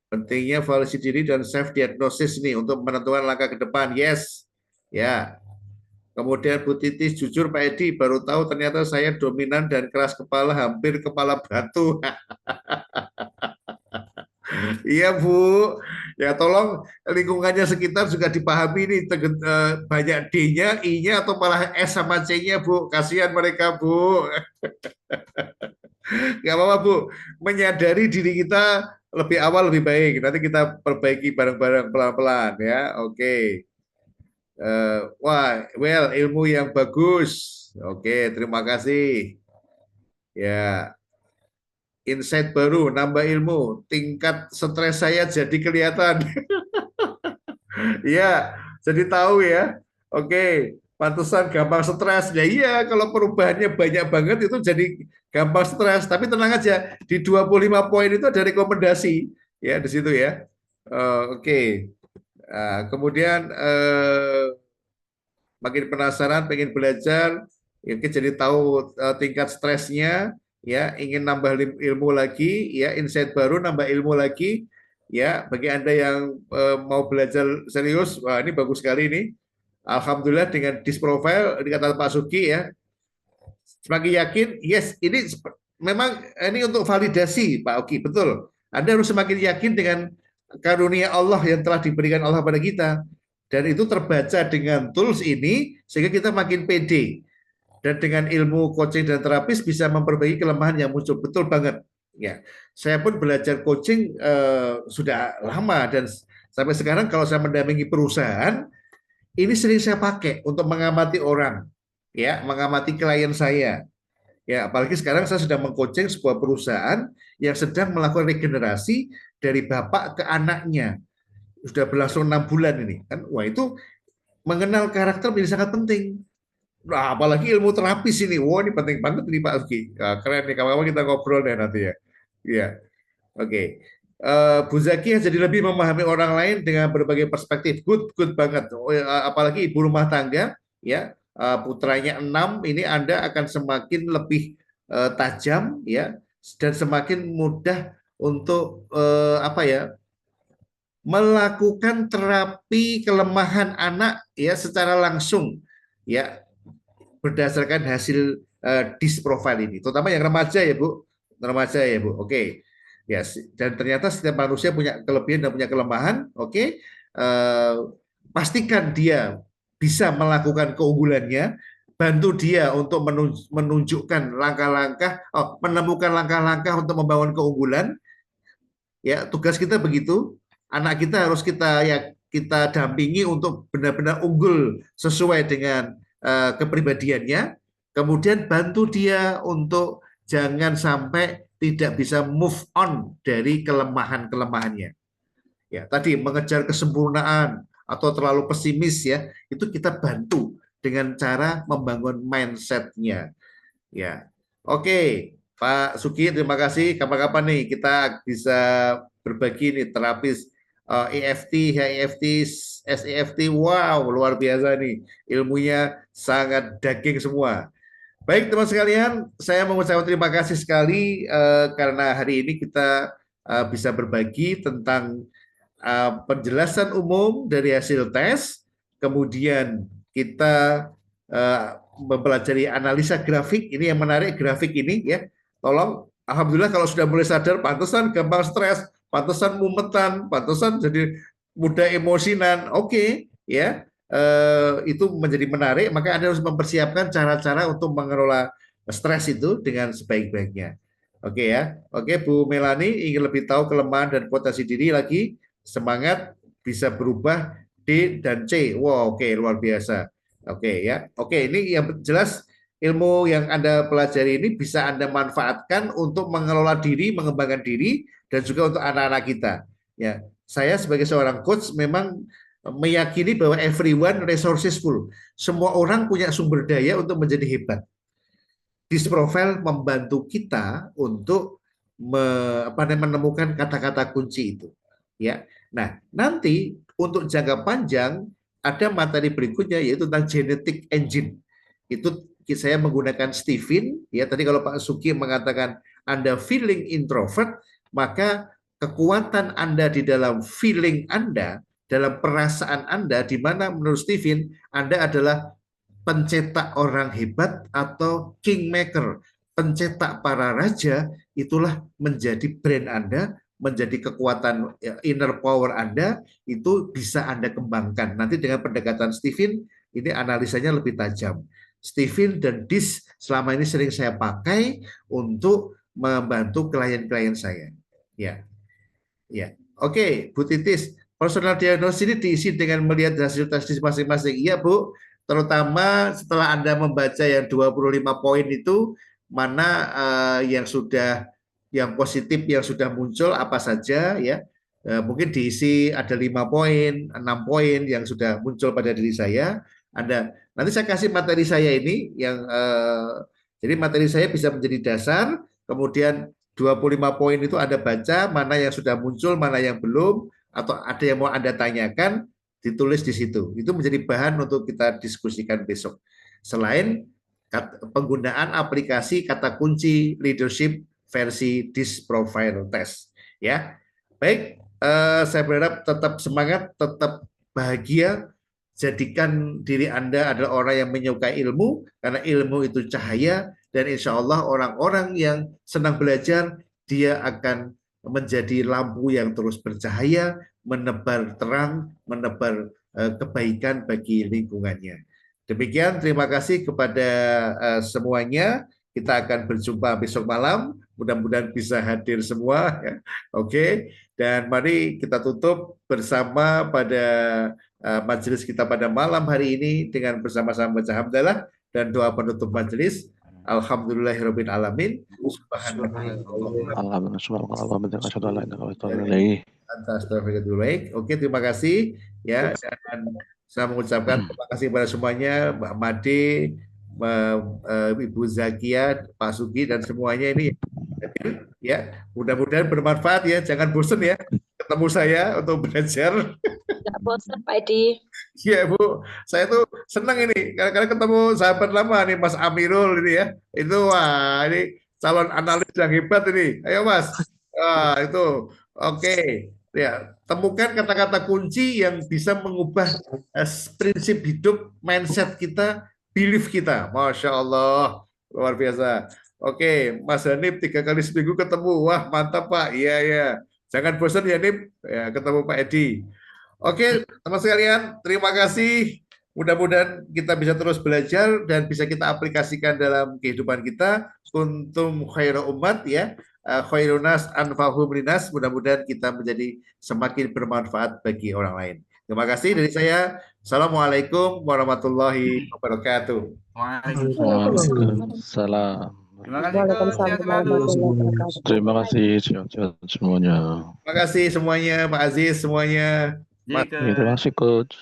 Pentingnya validasi diri dan self diagnosis nih untuk menentukan langkah ke depan. Yes. Ya. Kemudian Bu Titis, jujur Pak Edi, baru tahu ternyata saya dominan dan keras kepala, hampir kepala batu. Iya Bu, ya tolong lingkungannya sekitar juga dipahami nih banyak D-nya, I-nya atau malah S sama C-nya Bu. Kasihan mereka Bu. Nggak apa-apa Bu, menyadari diri kita lebih awal lebih baik. Nanti kita perbaiki bareng-bareng pelan-pelan ya. Oke. Wah, well, ilmu yang bagus. Oke, terima kasih. Ya, insight baru, nambah ilmu. Tingkat stres saya jadi kelihatan. Iya, jadi tahu ya. Oke, pantesan gampang stres. Ya iya, kalau perubahannya banyak banget itu jadi gampang stres. Tapi tenang aja, di 25 poin itu ada rekomendasi ya di situ ya. Oke. Nah, kemudian makin penasaran, pengen belajar, ya kita jadi tahu tingkat stresnya, ya ingin nambah ilmu lagi, ya insight baru, nambah ilmu lagi, ya bagi Anda yang mau belajar serius, wah ini bagus sekali nih. Alhamdulillah dengan disprofile, dikata Pak Suki ya, semakin yakin, yes ini memang ini untuk validasi Pak Oki, betul. Anda harus semakin yakin dengan karunia Allah yang telah diberikan Allah pada kita. Dan itu terbaca dengan tools ini sehingga kita makin pede. Dan dengan ilmu coaching dan terapis bisa memperbaiki kelemahan yang muncul. Betul banget. Ya, saya pun belajar coaching sudah lama dan sampai sekarang kalau saya mendampingi perusahaan, ini sering saya pakai untuk mengamati orang, ya, mengamati klien saya. Ya, apalagi sekarang saya sedang mengcoaching sebuah perusahaan yang sedang melakukan regenerasi dari bapak ke anaknya. Sudah berlangsung 6 bulan ini kan, wah itu mengenal karakter menjadi sangat penting. Nah, apalagi ilmu terapis ini, wah ini penting banget nih Pak Uki. Nah, keren nih, kawan-kawan kita ngobrol deh nanti ya. Iya, oke. Bu Zaki jadi lebih memahami orang lain dengan berbagai perspektif, good banget. Apalagi ibu rumah tangga, ya putranya 6, ini Anda akan semakin lebih tajam, ya, dan semakin mudah untuk apa ya? Melakukan terapi kelemahan anak ya secara langsung ya berdasarkan hasil disprofile ini, terutama yang remaja ya Bu, remaja ya Bu. Oke. Ya, dan ternyata setiap manusia punya kelebihan dan punya kelemahan. Oke. Pastikan dia bisa melakukan keunggulannya, bantu dia untuk menunjukkan langkah-langkah, menemukan langkah-langkah untuk membangun keunggulan. Ya, tugas kita begitu. Anak kita harus kita dampingi untuk benar-benar unggul sesuai dengan kepribadiannya. Kemudian bantu dia untuk jangan sampai tidak bisa move on dari kelemahan-kelemahannya. Ya, tadi mengejar kesempurnaan atau terlalu pesimis ya, itu kita bantu dengan cara membangun mindset-nya. Ya, oke. Pak Suki, terima kasih. Kapan-kapan nih kita bisa berbagi nih terapis EFT, HIFT, SEFT. Wow, luar biasa nih. Ilmunya sangat daging semua. Baik teman sekalian, saya mengucapkan terima kasih sekali karena hari ini kita bisa berbagi tentang penjelasan umum dari hasil tes, kemudian kita mempelajari analisa grafik. Ini yang menarik, grafik ini ya. Tolong, alhamdulillah kalau sudah mulai sadar, pantesan gampang stres, pantesan mumetan, pantesan jadi mudah emosinan. Oke, ya. Itu menjadi menarik, maka Anda harus mempersiapkan cara-cara untuk mengelola stres itu dengan sebaik-baiknya. Oke ya. Oke, Bu Melani ingin lebih tahu kelemahan dan potensi diri lagi. Semangat bisa berubah D dan C. Wow, oke, luar biasa. Oke ya. Oke, ini yang jelas ilmu yang Anda pelajari ini bisa Anda manfaatkan untuk mengelola diri, mengembangkan diri, dan juga untuk anak-anak kita. Ya, saya sebagai seorang coach memang meyakini bahwa everyone resourceful. Semua orang punya sumber daya untuk menjadi hebat. This profile membantu kita untuk menemukan kata-kata kunci itu. Ya. Nah, nanti untuk jangka panjang ada materi berikutnya yaitu tentang genetic engine. Itu saya menggunakan Stephen, ya tadi kalau Pak Suki mengatakan Anda feeling introvert, maka kekuatan Anda di dalam feeling Anda, dalam perasaan Anda, di mana menurut Stephen Anda adalah pencetak orang hebat atau kingmaker, pencetak para raja, itulah menjadi brand Anda, menjadi kekuatan inner power Anda, itu bisa Anda kembangkan. Nanti dengan pendekatan Stephen, ini analisanya lebih tajam. Stephen dan DIS selama ini sering saya pakai untuk membantu klien-klien saya. Ya, ya. Oke, Bu Titis, personal diagnosis ini diisi dengan melihat hasil tes masing-masing. Iya, Bu. Terutama setelah Anda membaca yang 25 poin itu, mana yang sudah yang positif yang sudah muncul apa saja ya. Mungkin diisi ada 5 poin, 6 poin yang sudah muncul pada diri saya. Nanti saya kasih materi saya ini yang jadi materi saya bisa menjadi dasar, kemudian 25 poin itu Anda baca, mana yang sudah muncul, mana yang belum, atau ada yang mau Anda tanyakan, ditulis di situ. Itu menjadi bahan untuk kita diskusikan besok. Selain penggunaan aplikasi kata kunci leadership versi DIS Profile Test. Ya, baik. Saya berharap tetap semangat, tetap bahagia. Jadikan diri Anda adalah orang yang menyukai ilmu, karena ilmu itu cahaya, dan insya Allah orang-orang yang senang belajar, dia akan menjadi lampu yang terus bercahaya, menebar terang, menebar kebaikan bagi lingkungannya. Demikian, terima kasih kepada semuanya. Kita akan berjumpa besok malam. Mudah-mudahan bisa hadir semua. Ya. Oke, dan mari kita tutup bersama pada majelis kita pada malam hari ini dengan bersama-sama baca hamdalah dan doa penutup majelis. Alhamdulillahirabbil alamin. Oke, terima kasih ya, dan saya mengucapkan terima kasih kepada semuanya, Mbak Made, Ibu Zakia, Pak Sugi, dan semuanya ini ya. Mudah-mudahan bermanfaat ya, jangan bosan ya ketemu saya untuk belajar. Nggak bosan, Pak Edi. Iya, Bu, saya tuh senang ini karena ketemu sahabat lama nih, Mas Amirul ini ya. Itu wah, ini calon analis yang hebat ini. Ayo Mas. Itu oke. Ya, temukan kata-kata kunci yang bisa mengubah prinsip hidup, mindset kita, belief kita. Masya Allah, luar biasa. Oke, Mas Hanif 3 kali seminggu ketemu. Wah, mantap Pak. Iya, iya. Jangan bosan ya, Nip. Ya, ketemu Pak Edi. Oke, teman sekalian, terima kasih. Mudah-mudahan kita bisa terus belajar dan bisa kita aplikasikan dalam kehidupan kita. Kuntum khairu umat ya, khairunas anfa'uhum linas. Mudah-mudahan kita menjadi semakin bermanfaat bagi orang lain. Terima kasih dari saya. Assalamualaikum warahmatullahi wabarakatuh. Waalaikumsalam. Terima kasih, Coach. Sehat selalu. Terima kasih semuanya. Terima kasih semuanya, Pak Aziz semuanya. Terima kasih, Coach.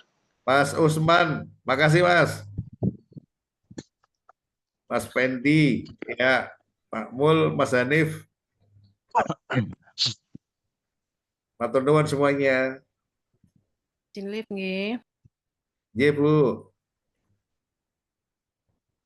Mas Usman, makasih Mas. Mas Fendi, ya, Pak Mul, Mas Hanif. Matur nuwun semuanya. Izin live nggih. Nggih, Bu.